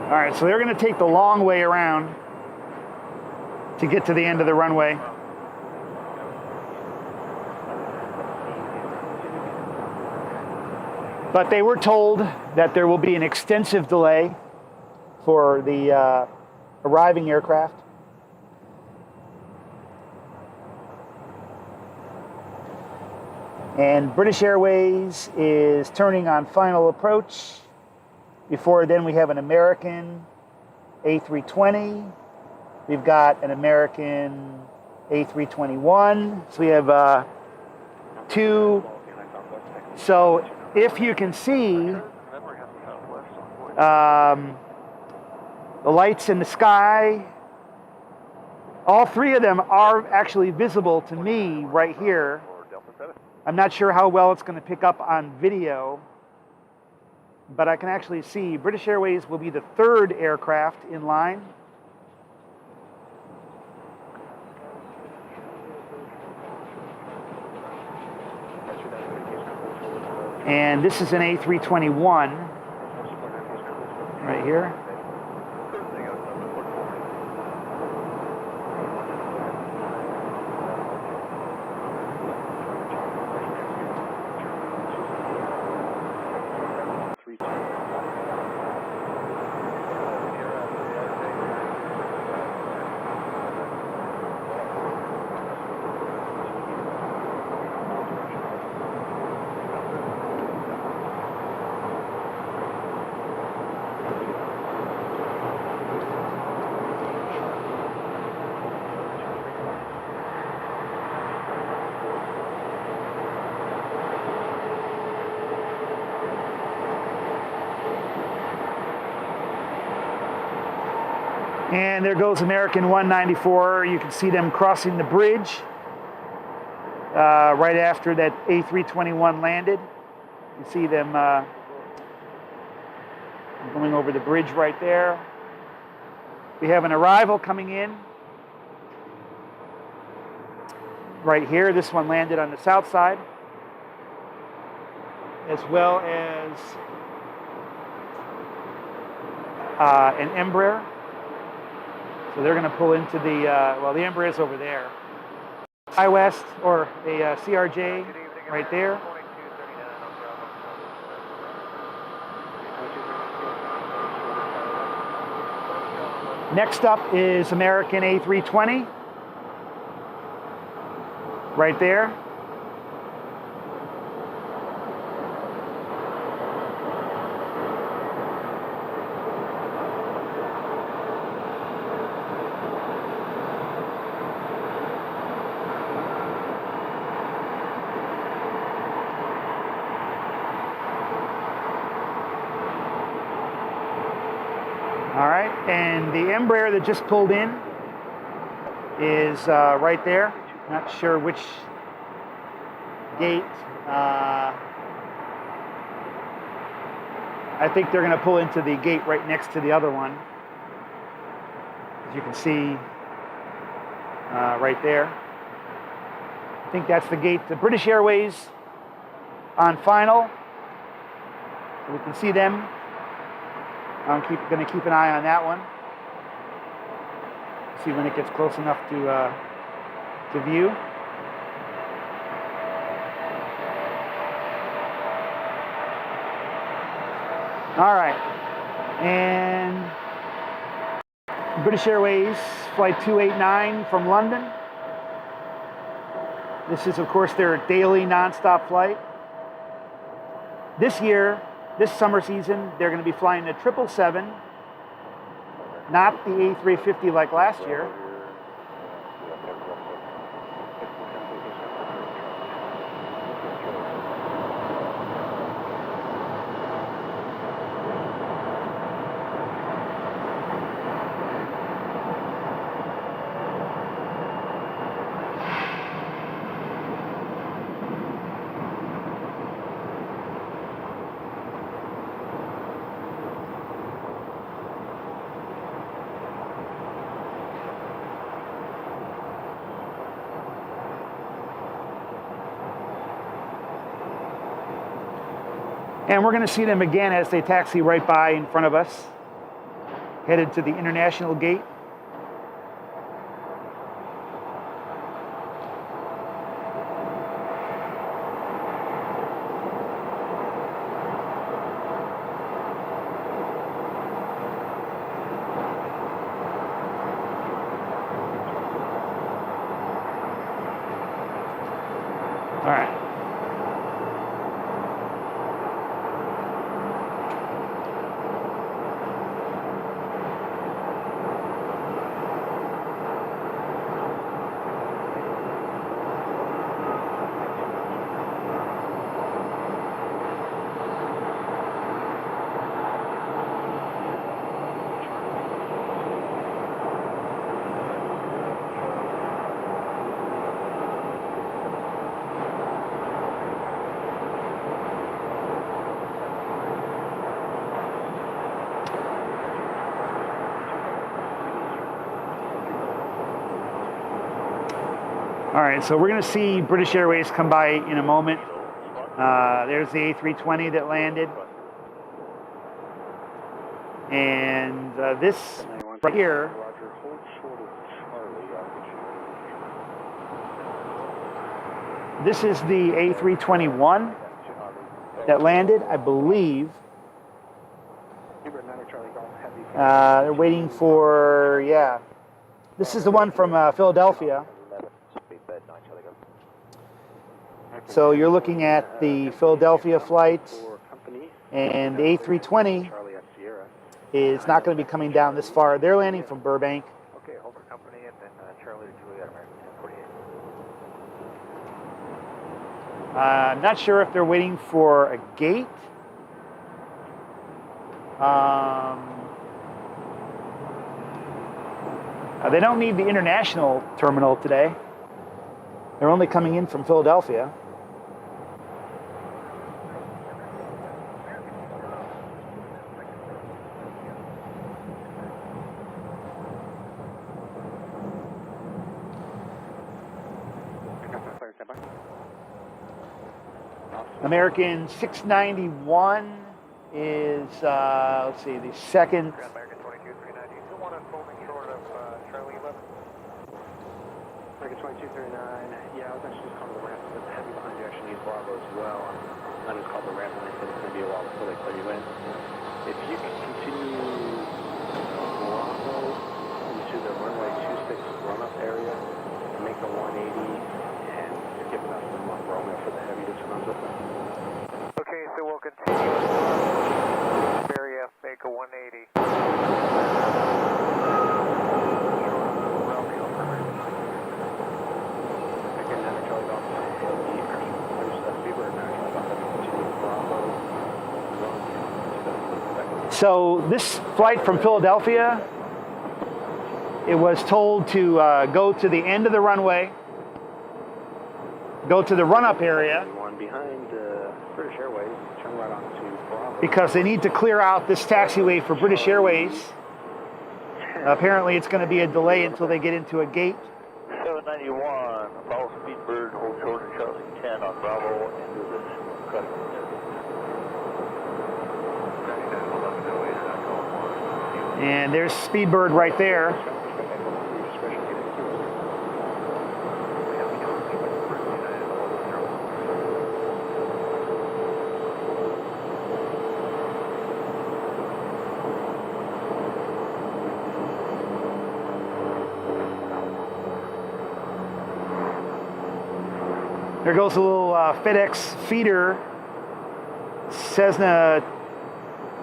All right, so they're going to take the long way around to get to the end of the runway. But they were told that there will be an extensive delay for the arriving aircraft. And British Airways is turning on final approach. Before then, we have an American A320. We've got an American A321. So we have two. So if you can see the lights in the sky, all three of them are actually visible to me right here. I'm not sure how well it's going to pick up on video, but I can actually see British Airways will be the third aircraft in line. And this is an A321. here. And there goes American 194. You can see them crossing the bridge right after that A321 landed. You see them going over the bridge right there. We have an arrival coming in right here. This one landed on the south side, as well as an Embraer. So they're going to pull into the, well, the Embraer is over there. West or a CRJ right there. Next up is American A320 right there. All right, and the Embraer that just pulled in is right there. Not sure which gate. I think they're going to pull into the gate right next to the other one. As you can see right there. I think that's the gate. The British Airways on final. So we can see them. I'm going to keep an eye on that one. See when it gets close enough to view. All right, and British Airways flight 289 from London. This is, of course, their daily nonstop flight. This year, this summer season, they're going to be flying the 777, not the A350 like last year. And we're going to see them again as they taxi right by in front of us, headed to the international gate. All right. All right, so we're going to see British Airways come by in a moment. There's the A320 that landed. And this right here, Roger, hold short of Charlie. I'll get you. this is the A321 that landed, I believe. Hubert 9 Charlie Golf Heavy. They're waiting for, yeah. This is the one from Philadelphia. So you're looking at the Philadelphia flight, and the A320 is not going to be coming down this far. They're landing from Burbank. Okay, hold for company and then Charlie to Juliet, American 1048. I'm not sure if they're waiting for a gate. They don't need the international terminal today. They're only coming in from Philadelphia. American 691 is, let's see, the second. American 2239, you still want to foaming short of Charlie 11? American 2239, yeah, I was actually just calling the ramp, but the heavy behind you actually needs Bravo as well. I just called the ramp and they said it's going to be a while before they clear you in. If you can continue Bravo into the runway 26 run-up area and make a 180 and skip enough from Romeo for the heavy to turn on open. Okay, so we'll continue. Barry F, make a 180. So this flight from Philadelphia, it was told to go to the end of the runway, go to the run-up area, One behind British Airways, turn right onto Bravo. because they need to clear out this taxiway for British Airways. Apparently it's going to be a delay until they get into a gate. 791, follow Speedbird, hold short of Charlie 10 on Bravo, into this cutting. And there's Speedbird right there. There goes a little FedEx feeder, Cessna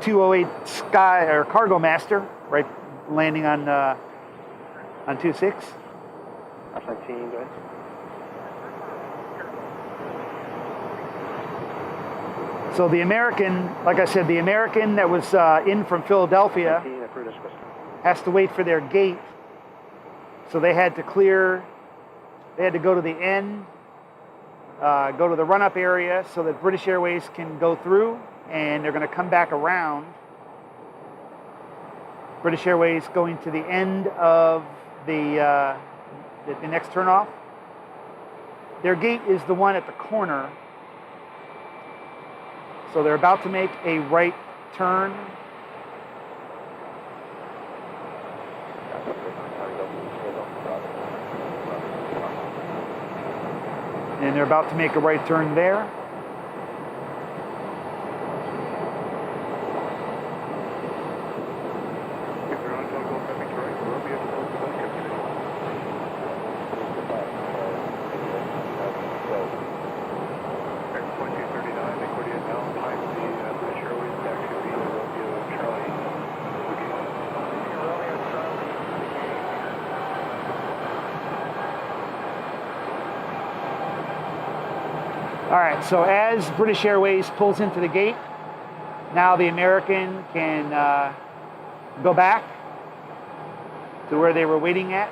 208 Sky or Cargo Master, right, landing on 26. That's 19, go ahead. So the American, like I said, the American that was in from Philadelphia 19 at British Western. has to wait for their gate. So they had to clear, they had to go to the end, go to the run-up area so that British Airways can go through, and they're going to come back around. British Airways going to the end of the next turnoff. Their gate is the one at the corner. So they're about to make a right turn. And they're about to make a right turn there. All right, so as British Airways pulls into the gate, now the American can go back to where they were waiting at.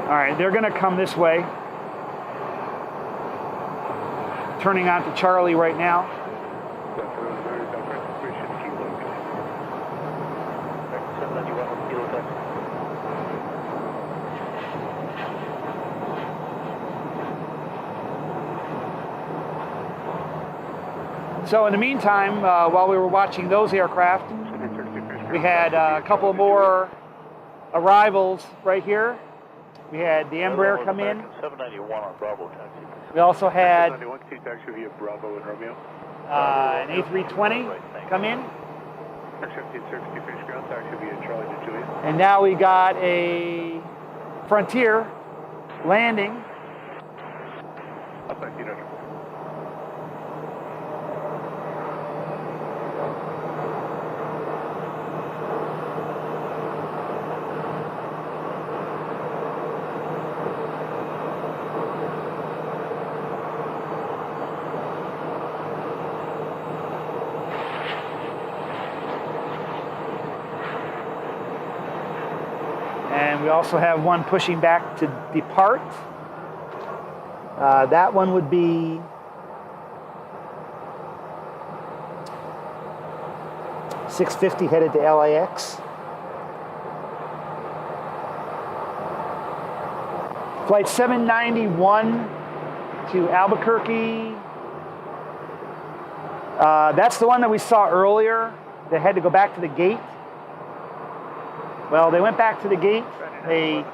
All right, they're going to come this way. Turning onto Charlie right now. So in the meantime, while we were watching those aircraft, we had a couple more arrivals right here. We had the Embraer come in. 791 on Bravo taxi. We also had 791 taxi via Bravo and Romeo. an A320 come in. 1560 finish ground taxi via Charlie to Juliet. And now we got a Frontier landing. Up 1900. And we also have one pushing back to depart. That one would be $650 headed to LAX. Flight 791 to Albuquerque. That's the one that we saw earlier that had to go back to the gate. Well, they went back to the gate. They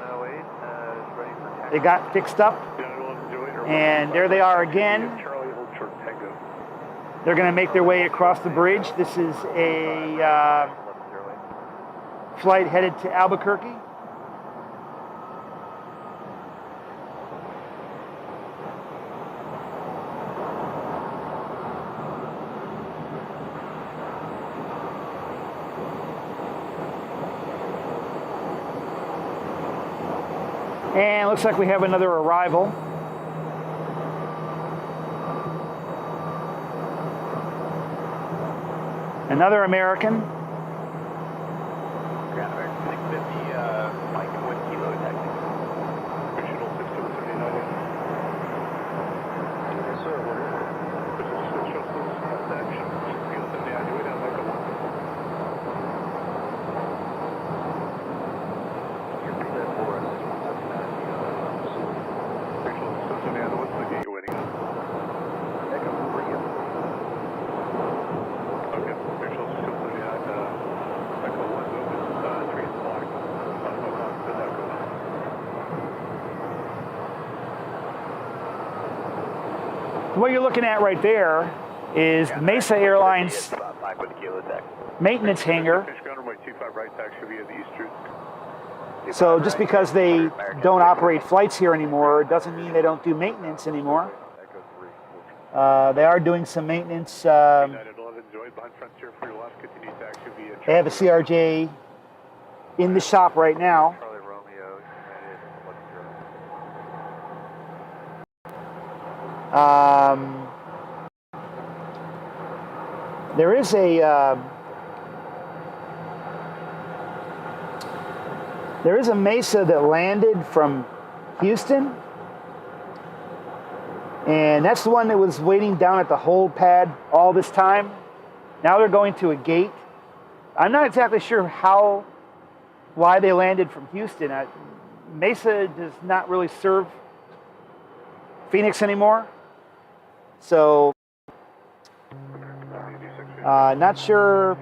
got fixed up, and there they are again. They're going to make their way across the bridge. This is a flight headed to Albuquerque. And looks like we have another arrival. Another American. Ground American 650, Mike 1 kilo taxi. Original 6239. Yes, sir. Action. What's the gate waiting on? Echo 3. Okay, visual 639, Echo 1 open, 3 is blocked. What you're looking at right there is the Mesa Airlines maintenance hangar. Fish ground runway 25 right taxi via the east route. So just because they don't operate flights here anymore doesn't mean they don't do maintenance anymore. They are doing some maintenance. United 11, join behind Frontier for your left, continue taxi via They have a CRJ in the shop right now. Charlie Romeo, There is a Mesa that landed from Houston, and that's the one that was waiting down at the hold pad all this time. Now they're going to a gate. I'm not exactly sure why they landed from Houston. Mesa does not really serve Phoenix anymore, so not sure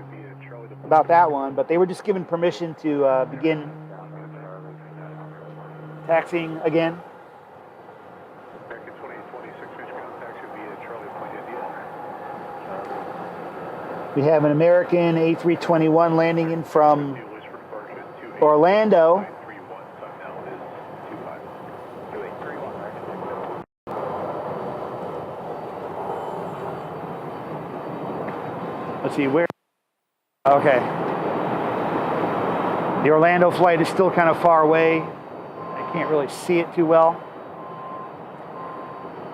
about that one, but they were just given permission to begin taxiing again. American 2026 fish ground taxi via Charlie Point, India. We have an American A321 landing in from Orlando. Let's see where. Okay. The Orlando flight is still kind of far away. I can't really see it too well.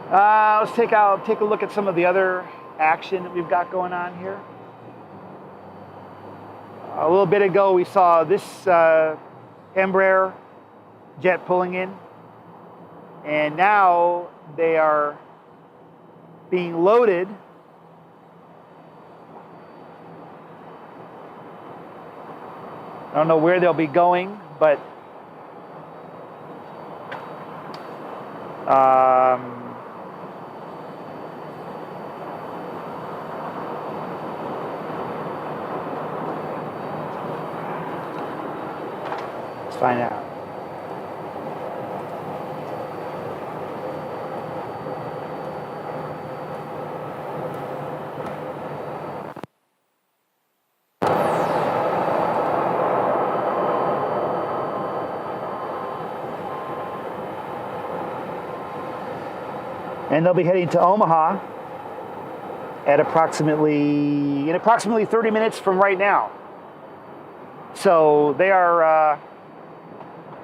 Let's take a look at some of the other action that we've got going on here. A little bit ago, we saw this Embraer jet pulling in. And now they are being loaded. I don't know where they'll be going, but let's find out. And they'll be heading to Omaha at approximately 30 minutes from right now. So they are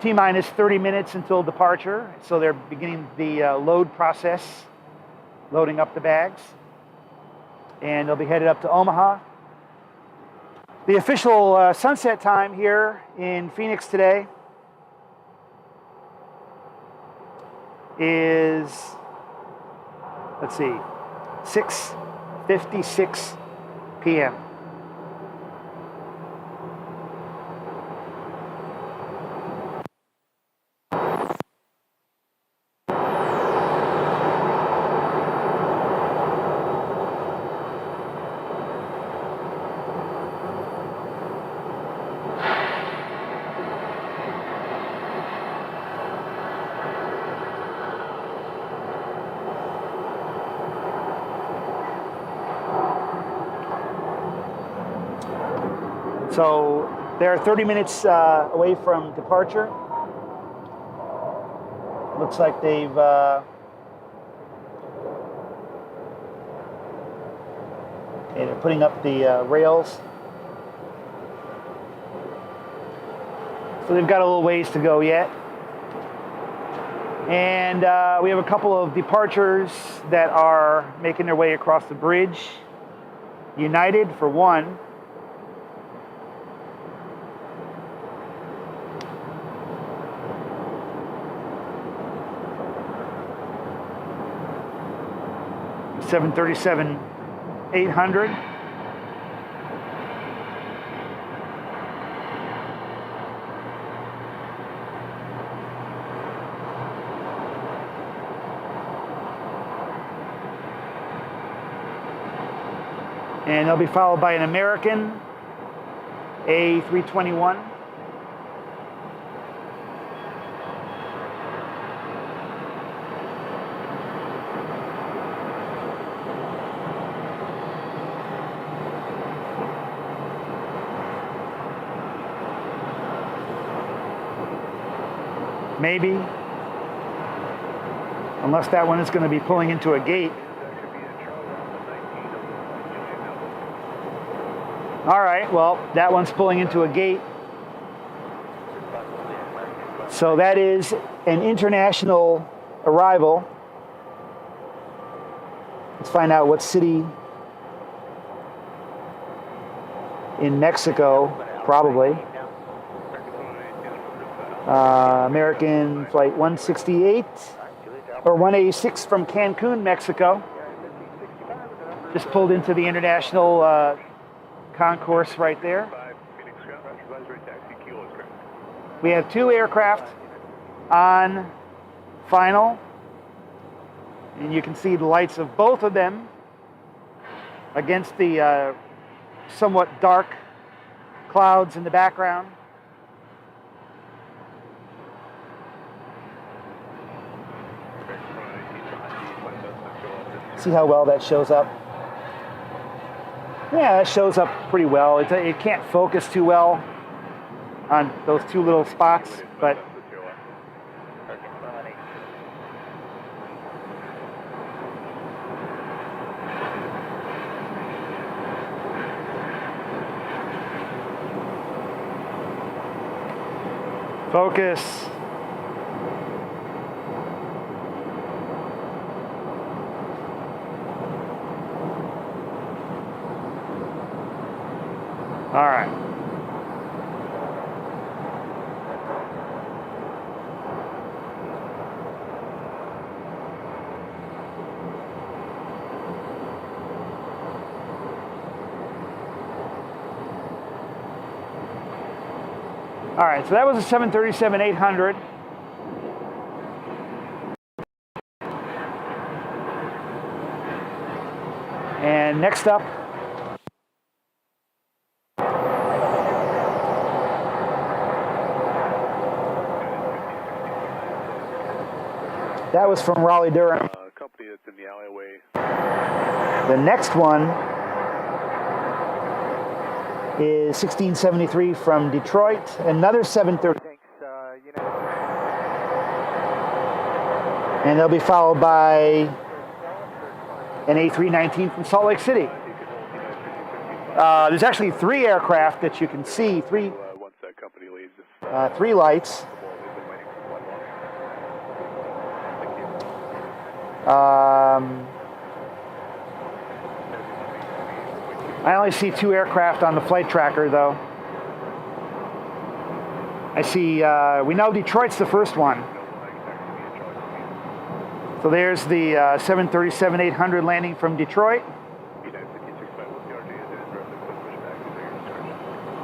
T-minus 30 minutes until departure. So they're beginning the load process, loading up the bags. And they'll be headed up to Omaha. The official sunset time here in Phoenix today is, let's see, 6:56 p.m. So they're 30 minutes away from departure. Looks like they've they're putting up the rails. So they've got a little ways to go yet. And we have a couple of departures that are making their way across the bridge. United for one. $737-800. And they'll be followed by an American A321. Maybe, unless that one is going to be pulling into a gate. All right, well, that one's pulling into a gate. So that is an international arrival. Let's find out what city in Mexico, probably. American flight 168 or 186 from Cancun, Mexico. Just pulled into the international concourse right there. We have two aircraft on final, and you can see the lights of both of them against the somewhat dark clouds in the background. See how well that shows up? Yeah, that shows up pretty well. It can't focus too well on those two little spots, but focus. All right. All right, so that was a 737-800. And next up, that was from Raleigh-Durham. Company that's in the alleyway. The next one is 1673 from Detroit, another 730. And they'll be followed by an A319 from Salt Lake City. There's actually 3 aircraft that you can see, three lights. I only see 2 aircraft on the flight tracker, though. I see, we know Detroit's the first one. So there's the 737-800 landing from Detroit.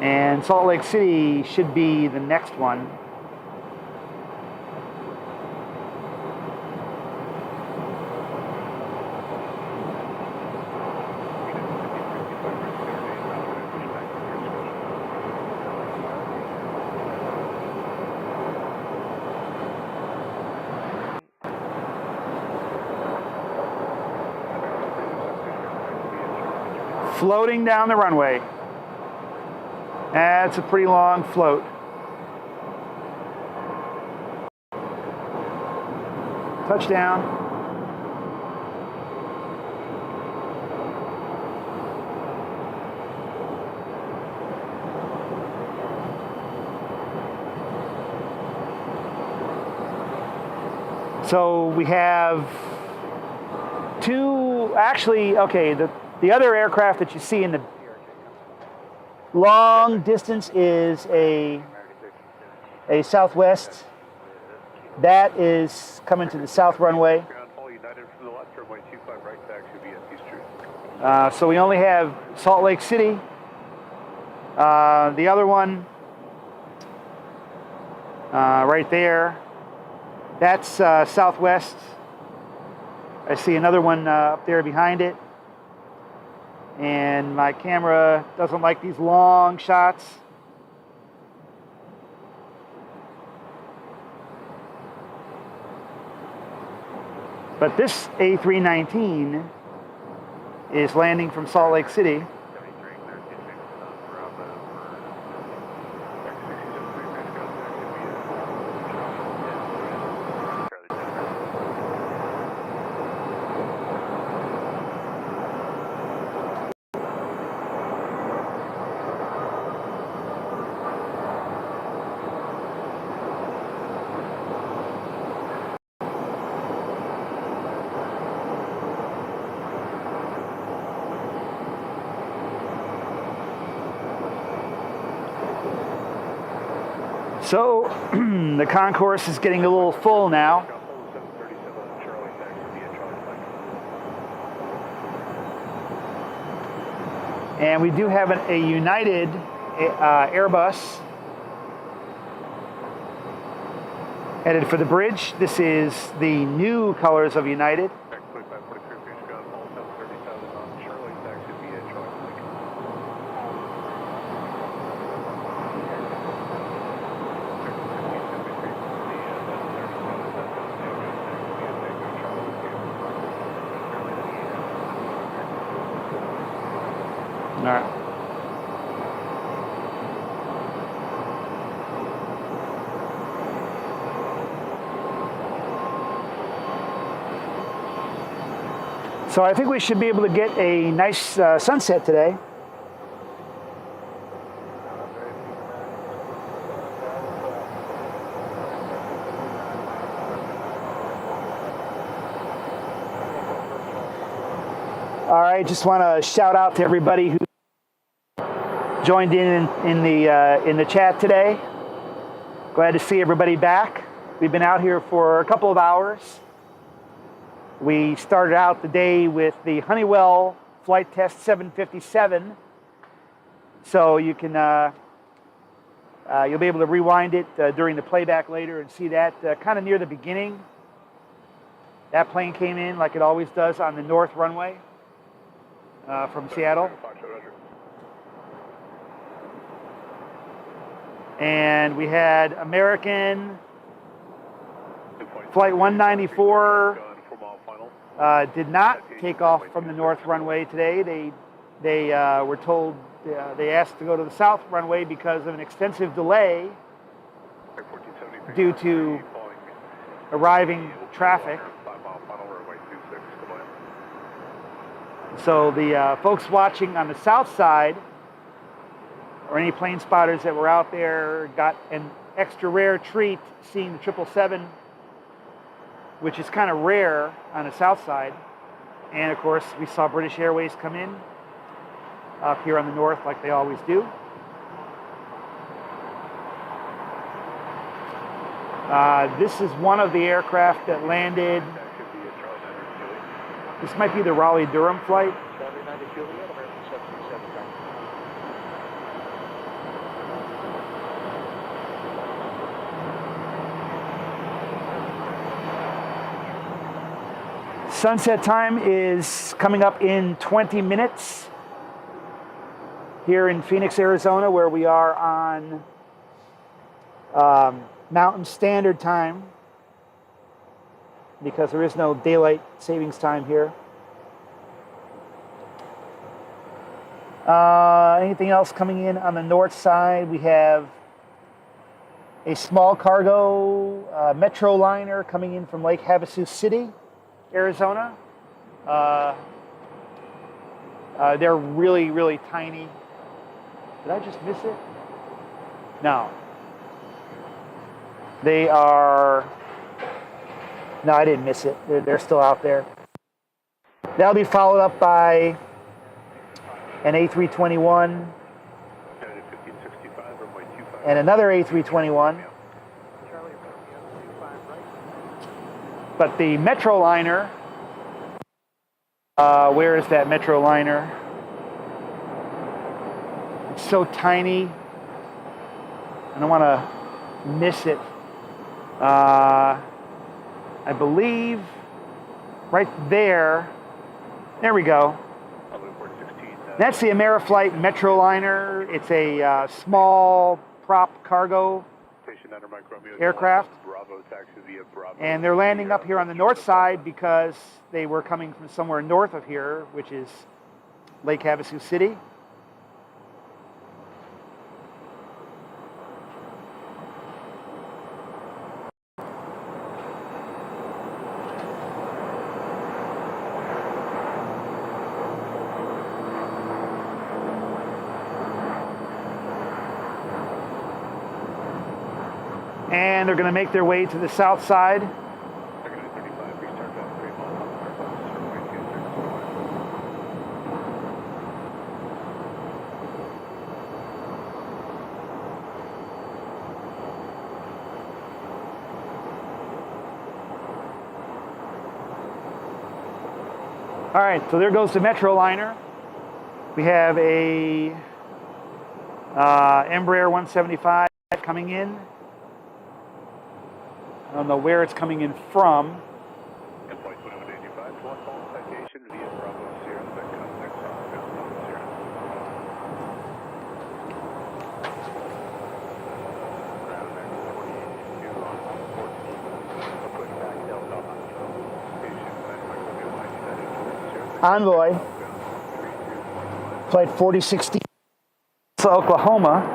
And Salt Lake City should be the next one. Floating down the runway. That's a pretty long float. Touchdown. So we have 2, actually, okay, the other aircraft that you see in the long distance is a Southwest. That is coming to the south runway. So we only have Salt Lake City. The other one right there, that's Southwest. I see another one up there behind it. And my camera doesn't like these long shots. But this A319 is landing from Salt Lake City. So the concourse is getting a little full now. And we do have a United Airbus headed for the bridge. This is the new colors of United. All right. So I think we should be able to get a nice sunset today. All right, just want to shout out to everybody who joined in the chat today. Glad to see everybody back. We've been out here for a couple of hours. We started out the day with the Honeywell Flight Test 757. So you can You'll be able to rewind it during the playback later and see that kind of near the beginning. That plane came in like it always does on the north runway from Seattle. And we had American Flight 194 did not take off from the north runway today. They were told they asked to go to the south runway because of an extensive delay due to arriving traffic. So the folks watching on the south side, or any plane spotters that were out there, got an extra rare treat seeing the 777, which is kind of rare on the south side. And of course, we saw British Airways come in up here on the north like they always do. This is one of the aircraft that landed. This might be the Raleigh-Durham flight. Sunset time is coming up in 20 minutes here in Phoenix, Arizona, where we are on Mountain Standard Time because there is no daylight savings time here. Anything else coming in on the north side? We have a small cargo metro liner coming in from Lake Havasu City, Arizona. They're really, really tiny. Did I just miss it? No. They are... No, I didn't miss it. They're still out there. That'll be followed up by an A321 and another A321. But the metro liner, where is that metro liner? It's so tiny. I don't want to miss it. I believe right there. There we go. That's the Ameriflight Metroliner. It's a small prop cargo aircraft. And they're landing up here on the north side because they were coming from somewhere north of here, which is Lake Havasu City. And they're going to make their way to the south side. All right, so there goes the metro liner. We have a Embraer 175 coming in. I don't know where it's coming in from. Envoy, flight 4016, Tulsa, Oklahoma.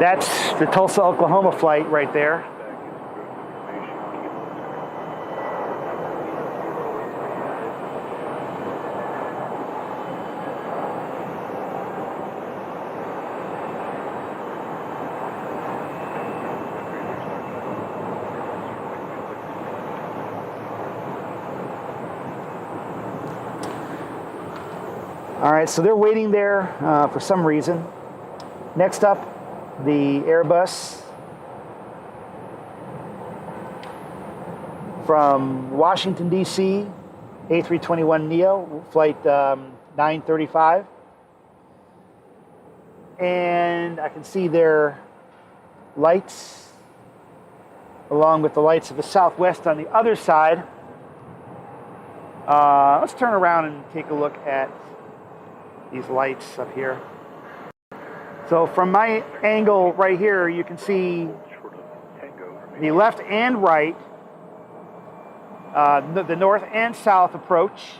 That's the Tulsa, Oklahoma flight right there. All right, so they're waiting there for some reason. Next up, the Airbus from Washington, D.C., A321neo, flight 935. and I can see their lights along with the lights of the Southwest on the other side. Let's turn around and take a look at these lights up here. So from my angle right here, you can see the left and right, the north and south approach,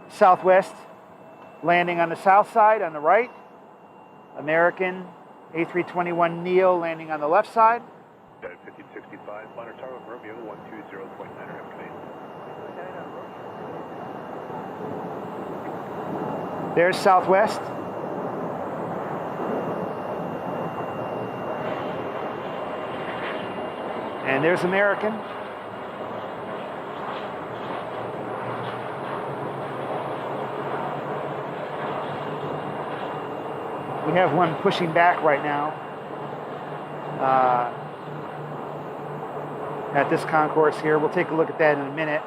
Southwest landing on the south side on the right, American A321neo landing on the left side. 1565, Minor Tower, Romeo 120.9 There's Southwest. And there's American. We have one pushing back right now at this concourse here. We'll take a look at that in a minute.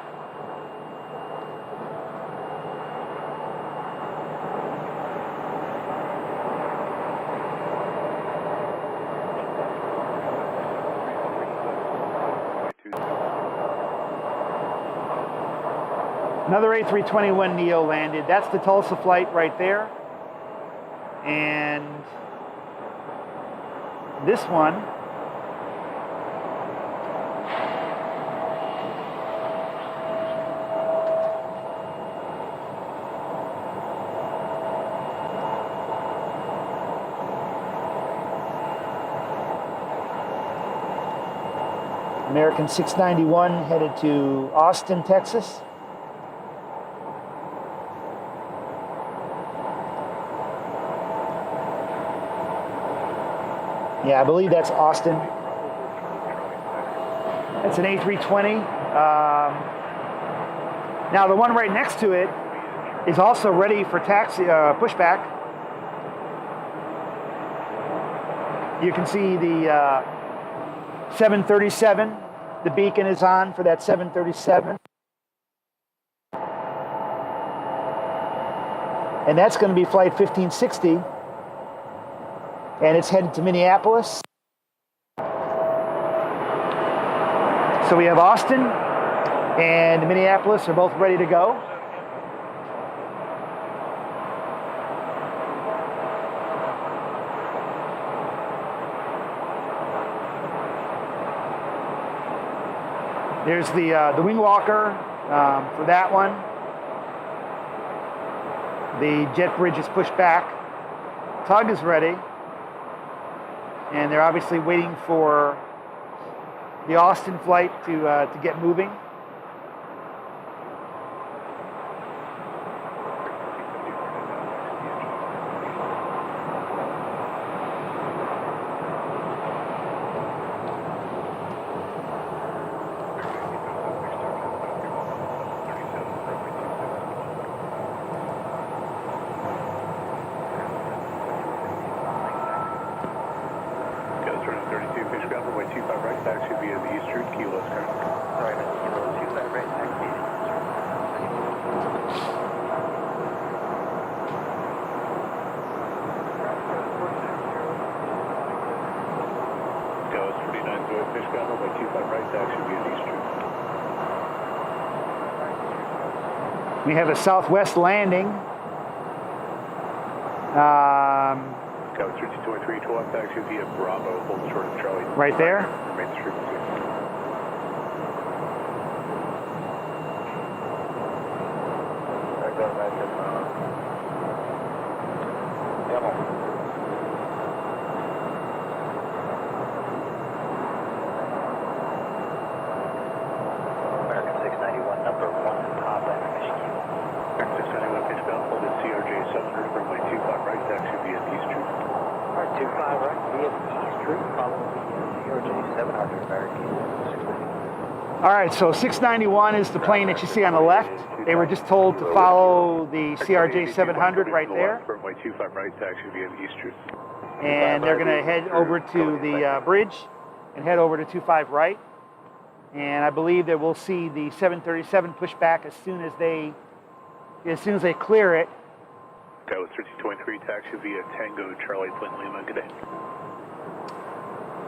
Another A321neo landed. That's the Tulsa flight right there. And this one American 691 headed to Austin, Texas. Yeah, I believe that's Austin. That's an A320. Now the one right next to it is also ready for taxi pushback. You can see the 737. The beacon is on for that 737. And that's going to be flight 1560. And it's headed to Minneapolis. So we have Austin and Minneapolis are both ready to go. There's the wing walker for that one. The jet bridge is pushed back. Tug is ready. And they're obviously waiting for the Austin flight to get moving. We have a Southwest landing. Coast 3223, taxi via Bravo, hold short of Charlie. Right there. Main Street. American 691, number 1, top end, Michigan. American 691, pitch down, hold at CRJ 700, runway 25 right, taxi via East Troop. Alright, 25 right, via East Troop, following the CRJ 700, American 691. All right, so 691 is the plane that you see on the left. They were just told to follow the CRJ 700 right there. Runway 25 right, taxi via East Troop. And they're going to head over to the bridge and head over to 25 right. And I believe that we'll see the 737 push back as soon as they clear it. Echo 1323, taxi via Tango Charlie Flint Lima, good day.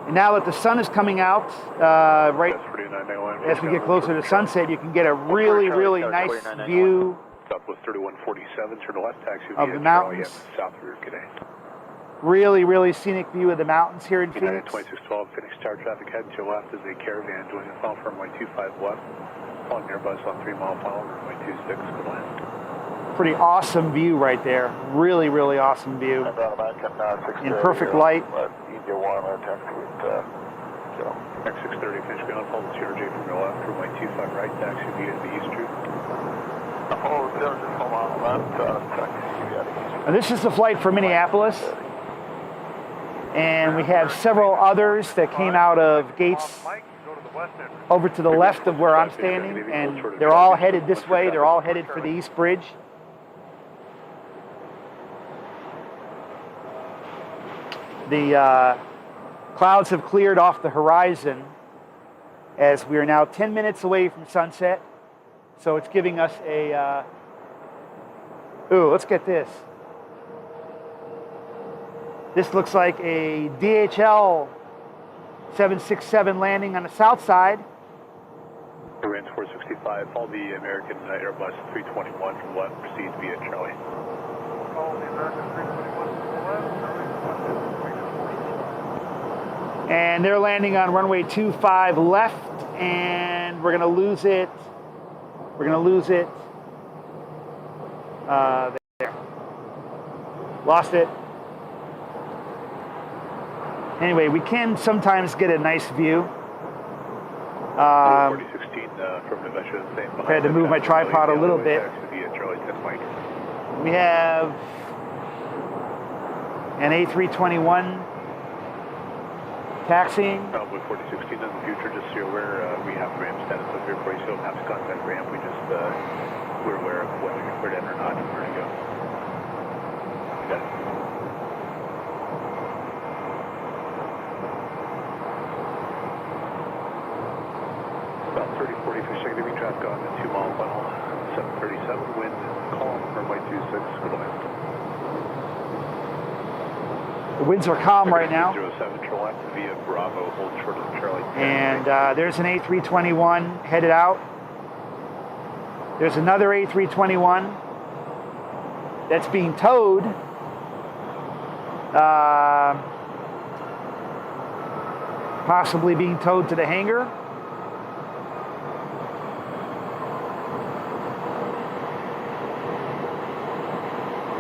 And now that the sun is coming out, right That's 4991. as we get closer to sunset, you can get a really, really nice view Southwest 3147, turn left, taxi of via the Charlie mountains. South Route, good day. Really, really scenic view of the mountains here in United Phoenix. 2612, Phoenix Tower traffic heading to your left is a caravan joining the final from runway 25 left. Following Airbus on 3 mile final, runway 26, good land. Pretty awesome view right there. Really, really awesome view. In perfect light. X630, finish ground, follow the CRJ from your left, runway 25 right, taxi via the East Route. And this is the flight for Minneapolis. And we have several others that came out of gates over to the left of where I'm standing, and they're all headed this way. They're all headed for the East Bridge. The clouds have cleared off the horizon as we are now 10 minutes away from sunset. So it's giving us a, ooh, let's get this. This looks like a DHL 767 landing on the south side. Range 465, follow the American Airbus 321 from left, proceed via Charlie. Follow the American 321 from the left. And they're landing on runway 25 left, and we're gonna lose it. We're gonna lose it. There. Lost it. Anyway, we can sometimes get a nice view. 4016 from New Hampshire, same behind. I had to move my tripod a little bit. Via Charlie 10 Mike. We have an A321 taxiing. With 4016 in the future, just so you're aware, we have ramp status up here for you, so you don't have to contact ramp. We just, we're aware of whether to enter or not and where to go. Got it. About 30, 40 for second degree traffic on the 2 mile funnel, 737, wind calm, runway 26, good luck. The winds are calm right now. 07 to left via Bravo, hold short of Charlie. And there's an A321 headed out. There's another A321 that's being towed. Possibly being towed to the hangar.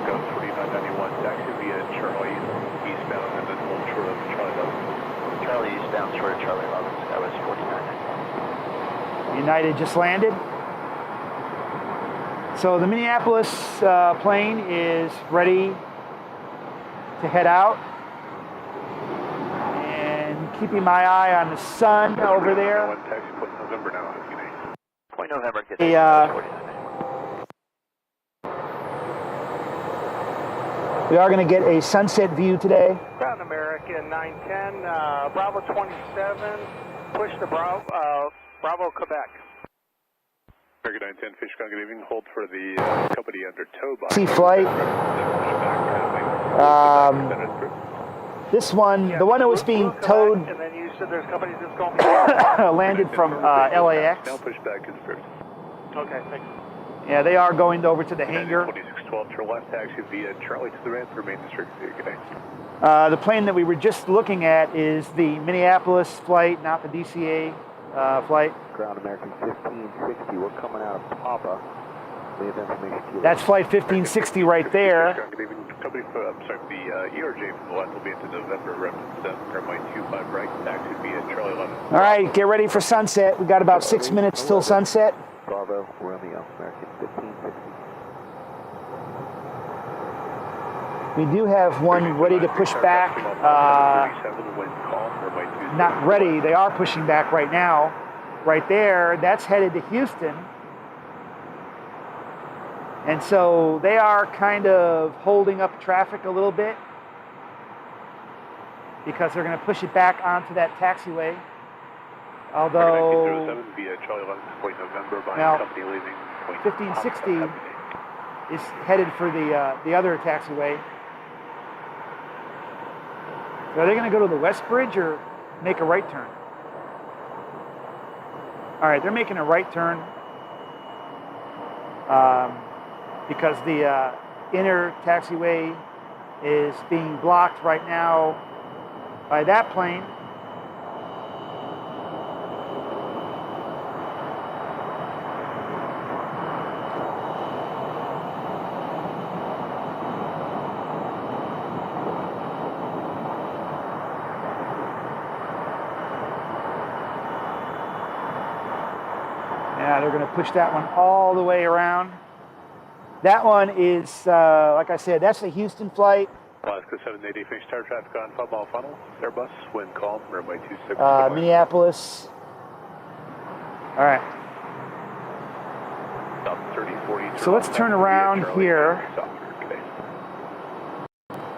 Go 2991, taxi via Charlie, eastbound, and then hold short of Charlie 11. Charlie eastbound, short of Charlie 11, that was 49. United just landed. So the Minneapolis plane is ready to head out. And keeping my eye on the sun over there. Taxi point November now, Point November gets A, 49. we are going to get a sunset view today. Ground American 910, Bravo 27, push to Bravo, Quebec. American 910, fish ground, good evening. Hold for the company under tow by. Sea flight. This one, the one that was being towed, And then you said there's companies that's going landed from LAX. Now push back confirmed. Okay, thanks. Yeah, they are going over to the hangar. 2612 to left, taxi via Charlie to the ramp for maintenance frequency. Good day. The plane that we were just looking at is the Minneapolis flight, not the DCA flight. Ground American 1560, we're coming out of Papa. We have information to you. That's flight 1560 right there. Good evening. Company, I'm sorry, the ERJ from the left will be into November, reference runway 25 right, taxi via Charlie 11. All right, get ready for sunset. We got about 6 minutes till sunset. Bravo, Romeo, American 1560. We do have one ready to push back. Not ready. They are pushing back right now. Right there, that's headed to Houston. And so they are kind of holding up traffic a little bit because they're going to push it back onto that taxiway. Although, via Charlie 11, point November by now, company leaving point 1560 is headed for the other taxiway. So are they going to go to the west bridge or make a right turn? All right, they're making a right turn because the inner taxiway is being blocked right now by that plane. Yeah, they're going to push that one all the way around. That one is, like I said, that's the Houston flight. Alaska 780, fixed tower traffic on football funnel. Airbus, wind calm, runway 26. Minneapolis. All right. Stop 3040. So let's turn around Charlie, here. Stop, okay.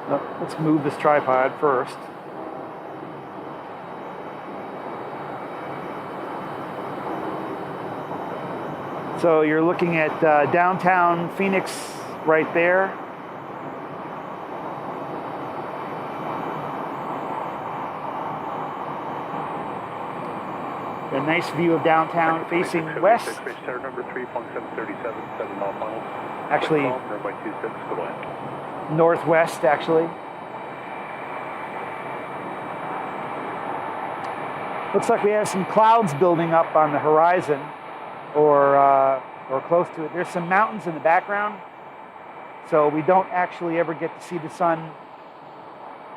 Oh, let's move this tripod first. So you're looking at downtown Phoenix right there. A nice view of downtown facing west. Tower number 3, Funk 737, 7 mile funnel. Actually, runway 26, go ahead. northwest actually. Looks like we have some clouds building up on the horizon, or close to it. There's some mountains in the background, so we don't actually ever get to see the sun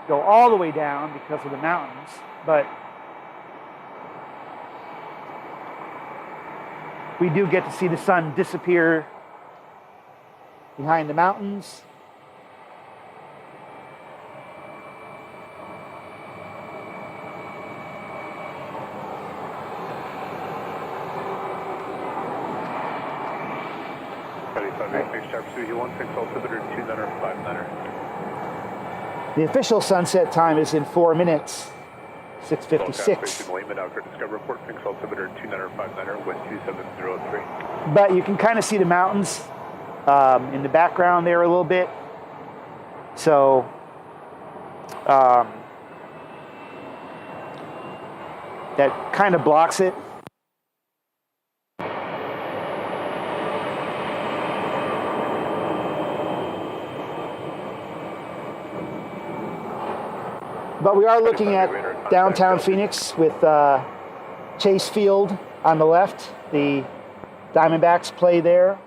go all the way down because of the mountains, but we do get to see the sun disappear behind the mountains. The official sunset time is in 4 minutes, 6:56. But you can kind of see the mountains in the background there a little bit. So that kind of blocks it. But we are looking at downtown Phoenix with Chase Field on the left. The Diamondbacks play there.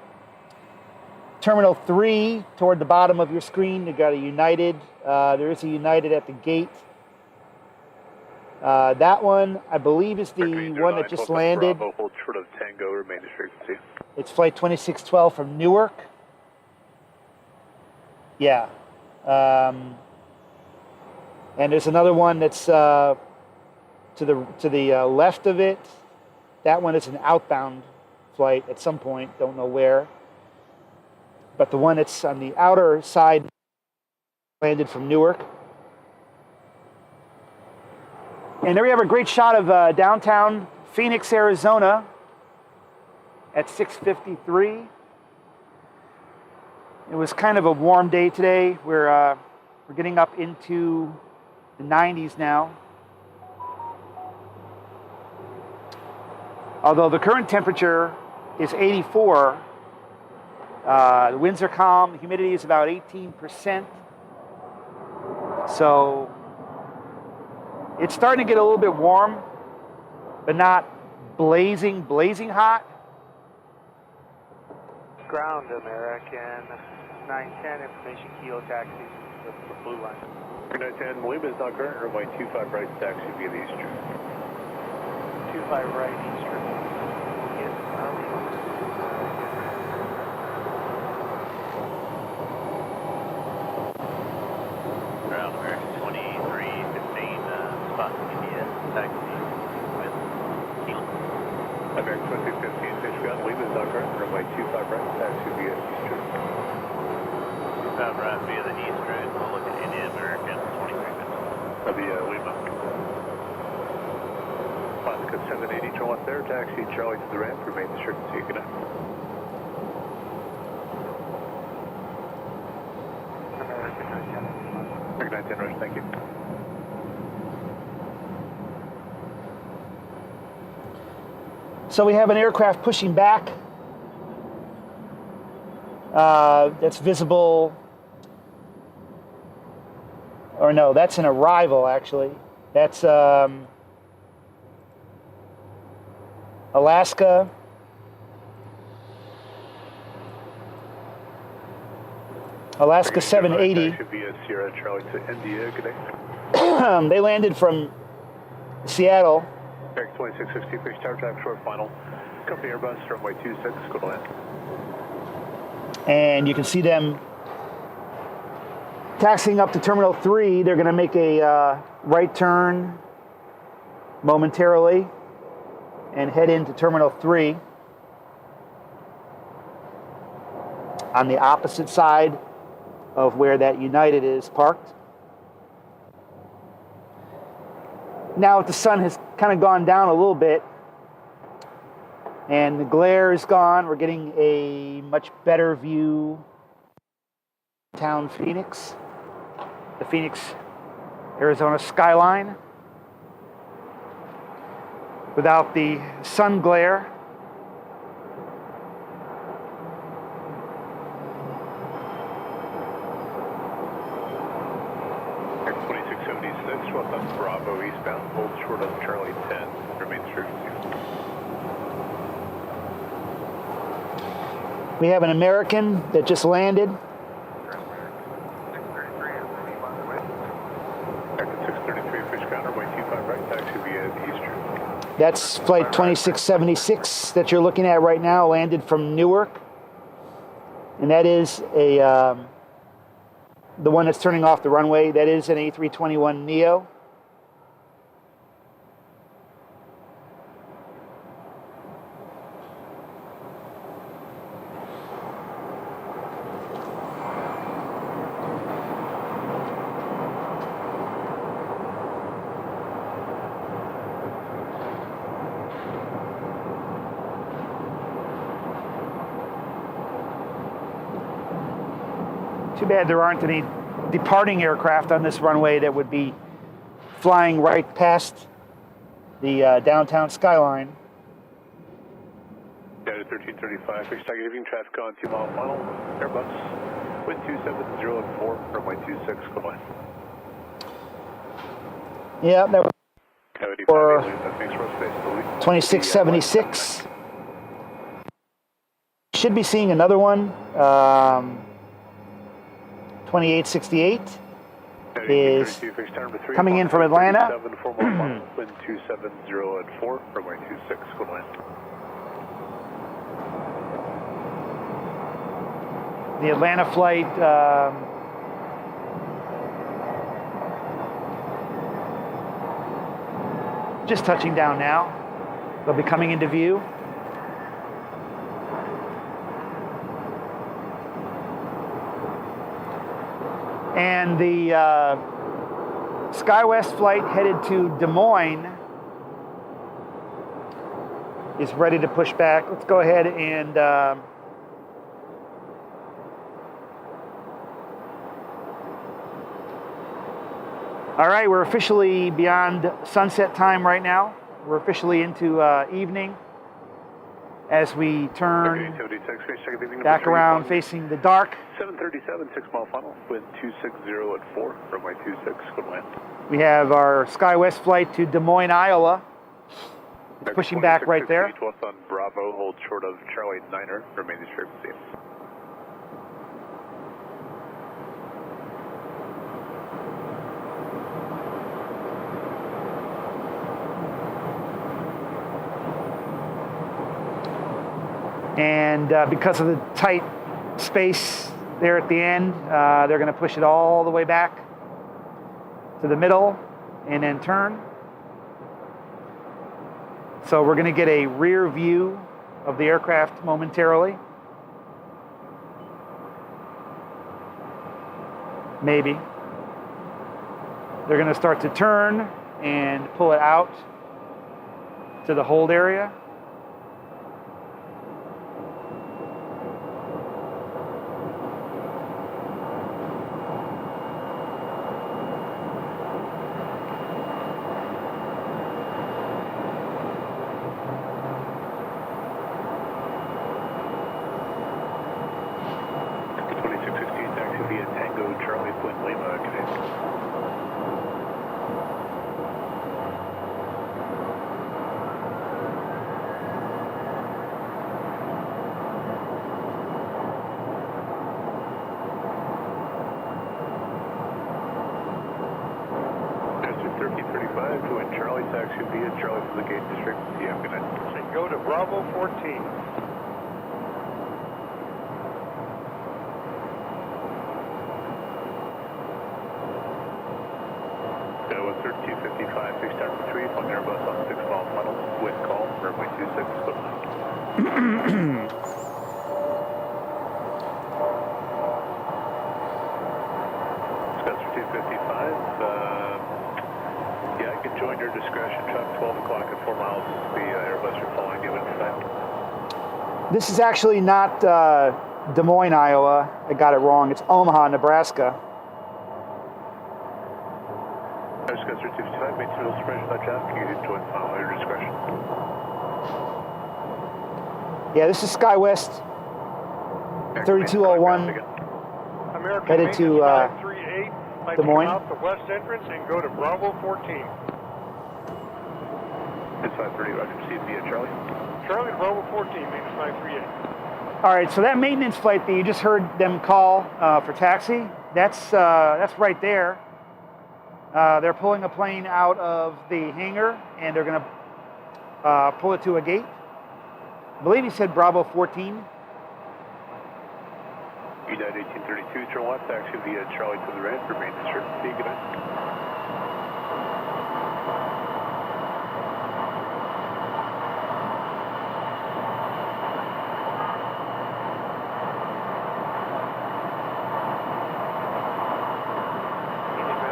Terminal 3 toward the bottom of your screen, you've got a United. There is a United at the gate. That one, I believe, is the one that just landed. It's flight 2612 from Newark. Yeah. And there's another one that's to the left of it. That one is an outbound flight at some point, don't know where. But the one that's on the outer side landed from Newark. And there we have a great shot of downtown Phoenix, Arizona at 6:53. It was kind of a warm day today. We're getting up into the 90s now. Although the current temperature is 84, the winds are calm, the humidity is about 18%. So it's starting to get a little bit warm, but not blazing hot. Ground American 910, information kilo taxi with the blue line. 910, Lima is not current, runway 25 right, taxi via the eastern. 25 right, eastern. Yes, Ground American 2315, spot India, taxi with kilo. American 2315, fish ground, Lima is not current, runway 25 right, taxi via eastern. 25 right via the eastern, we'll look at India American 2315. That'll be Lima. Alaska 780, turn left there, taxi Charlie to the ramp, remain strict so you can 10 Rush, thank you. So we have an aircraft pushing back. That's visible. Or no, that's an arrival actually. That's Alaska. Alaska 780. Should be a Sierra Charlie to India, good day. They landed from Seattle. Eric 2660, Fish Tower Drive, short final. Company Airbus, runway 26, go to land. And you can see them taxiing up to Terminal 3. They're going to make a right turn momentarily and head into Terminal 3 on the opposite side of where that United is parked. Now that the sun has kind of gone down a little bit and the glare is gone, we're getting a much better view of downtown Phoenix, the Phoenix, Arizona skyline, without the sun glare. Eric 2676, West Bravo eastbound, hold short of Charlie 10, remains frequency. We have an American that just landed. Eric 633, fish ground, runway 25 right, taxi via the eastern. That's flight 2676 that you're looking at right now, landed from Newark. And that is the one that's turning off the runway. That is an A321neo. Too bad there aren't any departing aircraft on this runway that would be flying right past the downtown skyline. Data 1335, fish target giving traffic on 2 mile funnel, Airbus, wind 270 at 4, runway 26, go line. Yeah, that was for 2676. 2676. Should be seeing another one. 2868 is coming in from Atlanta. Wind 270 at 4, runway 26, go line. The Atlanta flight just touching down now. They'll be coming into view. And the SkyWest flight headed to Des Moines is ready to push back. Let's go ahead and all right, we're officially beyond sunset time right now. We're officially into evening as we turn back around facing the dark. 737, 6 mile funnel, wind 260 at 4, runway 26, good land. We have our SkyWest flight to Des Moines, Iowa. It's pushing back right there. West on Bravo, hold short of Charlie 9er, remains frequency. And because of the tight space there at the end, they're going to push it all the way back to the middle and then turn. So we're going to get a rear view of the aircraft momentarily. Maybe. They're going to start to turn and pull it out to the hold area. Charlie, taxi via Charlie to the gate district. Yeah, good night. And go to Bravo 14. With 3255, 6 time retrieve on Airbus on 6 mile funnel, wind call, runway 26, good night. Spencer 255, yeah, I can join your discretion, truck 12 o'clock at 4 miles, the Airbus you're following, given time. This is actually not Des Moines, Iowa. I got it wrong. It's Omaha, Nebraska. Spencer 255, maintain fuel suppression on job, you can join final at your discretion. Yeah, this is SkyWest 3201 American headed to 538, Des Moines. out the west entrance and go to Bravo 14. It's 530, Roger, proceed via Charlie. Charlie to Bravo 14, maintenance 538. All right, so that maintenance flight that you just heard them call for taxi, that's right there. They're pulling a plane out of the hangar, and they're going to pull it to a gate. I believe he said Bravo 14. United 1832, turn left, taxi via Charlie to the right, remain certainty, good night.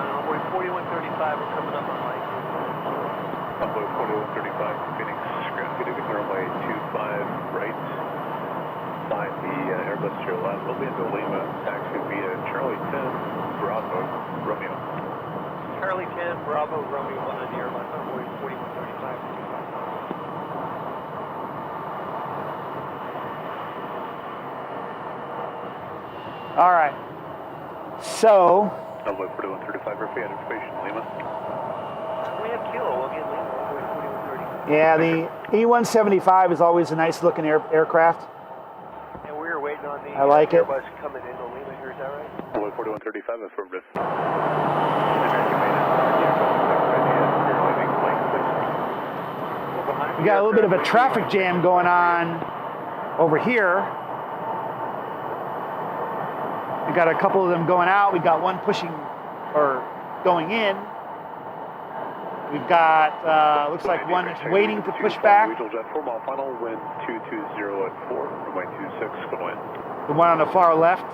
Runway 4135, we're coming up on light. Runway 4135, Phoenix, ground getting runway 25 right. Find the Airbus to your left, Orlando Lima, taxi via Charlie 10, Bravo, Romeo. Charlie 10, Bravo, Romeo 1 on the airline, runway 4135. All right. So, Runway 4135, Rapid information, Lima. We have kilo, we'll get Lima, runway 4130. yeah, the E-175 is always a nice looking aircraft. And we were waiting on the I like it. Airbus coming into Lima here, is that right? Runway 4135, affirmative. We got a little bit of a traffic jam going on over here. We got a couple of them going out. We got one pushing or going in. We've got, looks like one that's waiting to push back. Regional jet 4 mile final, wind 220 at 4, runway 26, good night. The one on the far left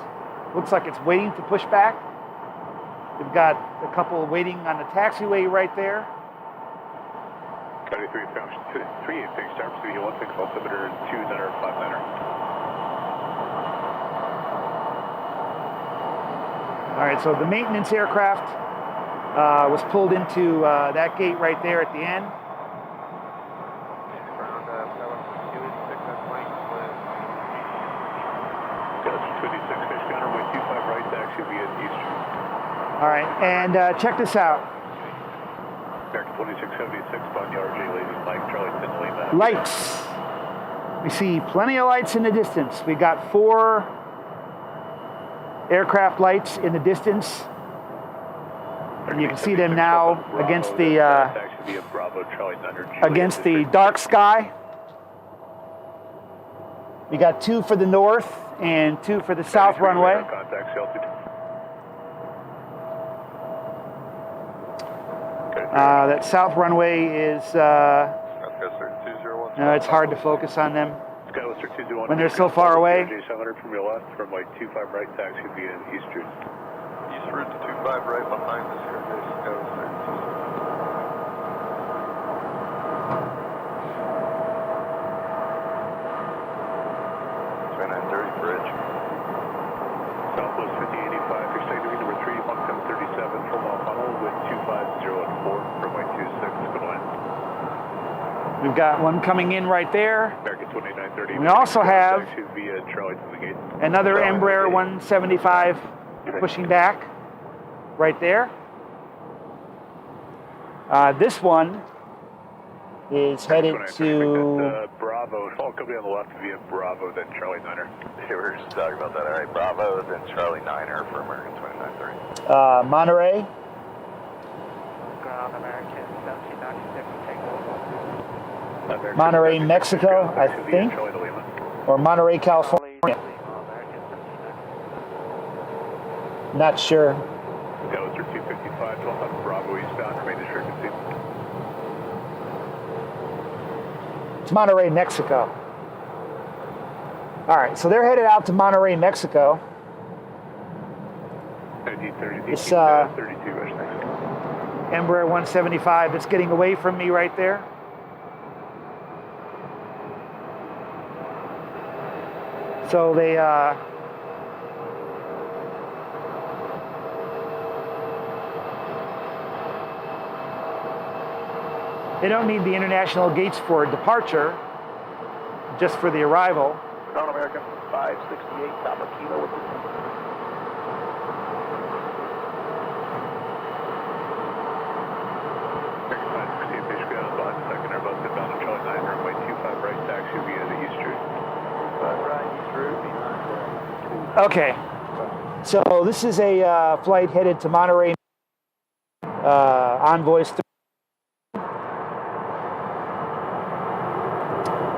looks like it's waiting to push back. We've got a couple waiting on the taxiway right there. 33, function 38, big start, studio 16, altimeter 2959er. All right, so the maintenance aircraft was pulled into that gate right there at the end. All right, and check this out. American 2676, Bonnie RJ, ladies, Mike, Charlie, Lima. Lights. We see plenty of lights in the distance. We got 4 aircraft lights in the distance. And you can see them now against the dark sky. We got 2 for the north and 2 for the south runway. That south runway is, it's hard to focus on them when they're so far away. J700 from your left, runway 25 right, taxi via East Route. East route to 25 right behind us here, bridge. Southwest 5085, fixed activity number 3, 1737, full mile funnel, wind 250 at 4, runway 26, good night. We've got one coming in right there. American 2930. We also have via Charlie to the gate. another Embraer 175 pushing back right there. This one is headed to Bravo. Fall company on the left via Bravo, then Charlie 9er. Yeah, we were just talking about that. All right, Bravo, then Charlie 9er for American 2930. Monterey. Ground American 1796. Monterey, Mexico, I think, or Monterey, California. Not sure. Delta 255, 12 Bravo eastbound, remain assured to It's Monterey, Mexico. All right, so they're headed out to Monterey, Mexico. It's Embraer 175 that's getting away from me right there. So they don't need the international gates for departure, just for the arrival. Crown American 568, Papa Kilo with Okay, so this is a flight headed to Monterey, Envoys.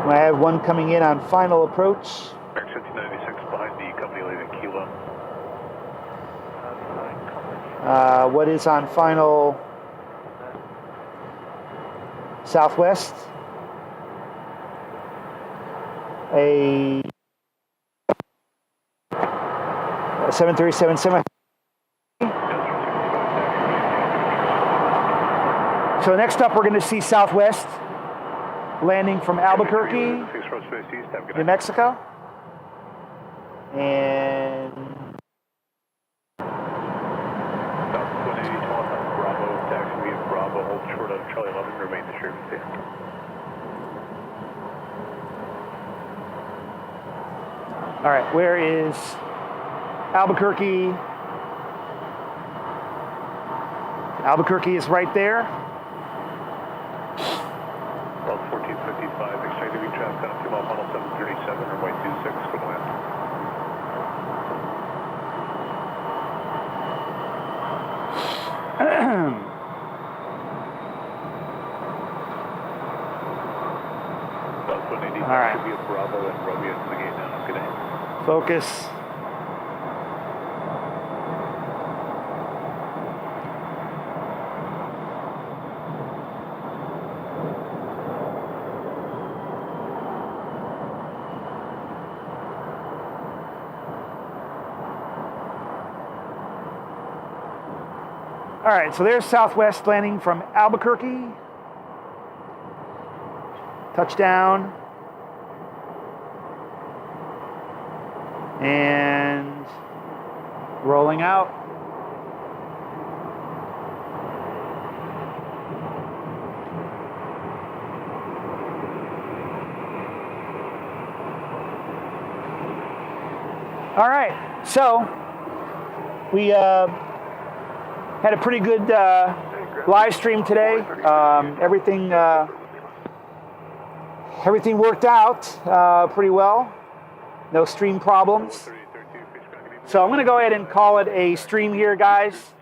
I have one coming in on final approach. 1796 behind the company leaving Kilo. What is on final Southwest? A 737 semi. So next up, we're going to see Southwest landing from Albuquerque, New Mexico, and Bravo, taxi Bravo, hold short of Charlie 11, remain assured to all right, where is Albuquerque? Albuquerque is right there. About 1455, expect to be traffic on 2 mile funnel 737, runway 26, good land. About 180, All right. should be a Bravo and Romeo to the gate now. Good day. Focus. All right, so there's Southwest landing from Albuquerque. Touchdown. And rolling out. All right, so we had a pretty good live stream today. Everything worked out pretty well. No stream problems. So I'm going to go ahead and call it a stream here, guys.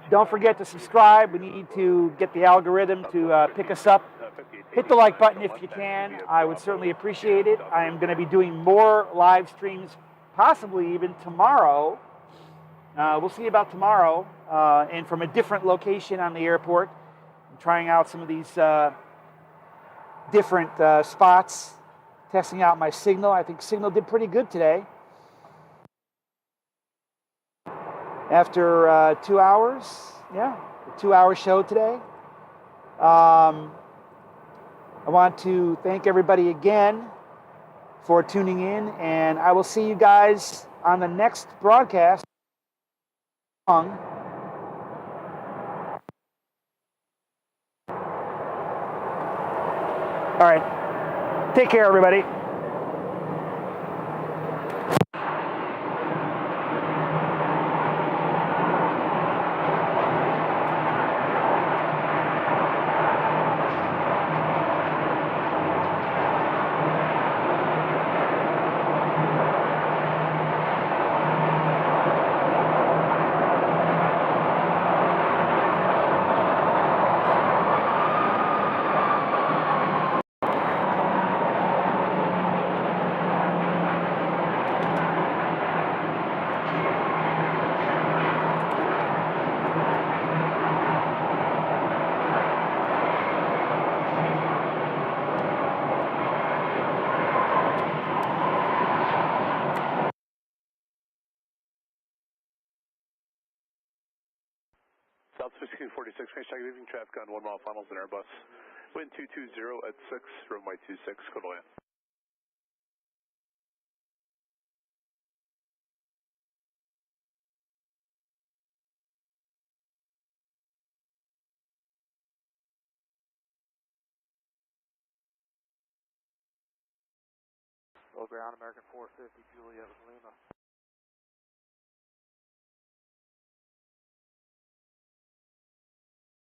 Don't forget to subscribe. We need to get the algorithm to pick us up. Hit the like button if you can. I would certainly appreciate it. I am going to be doing more live streams, possibly even tomorrow. We'll see about tomorrow, and from a different location on the airport. I'm trying out some of these different spots, testing out my signal. I think signal did pretty good today. After 2 hours, yeah, a 2-hour show today. I want to thank everybody again for tuning in, and I will see you guys on the next broadcast. All right. Take care, everybody. South 1646, range check, leaving traffic on 1 mile finals in Airbus. Wind 220 at 6, runway 26, go to land. Low ground, American 450, Juliet with Lima.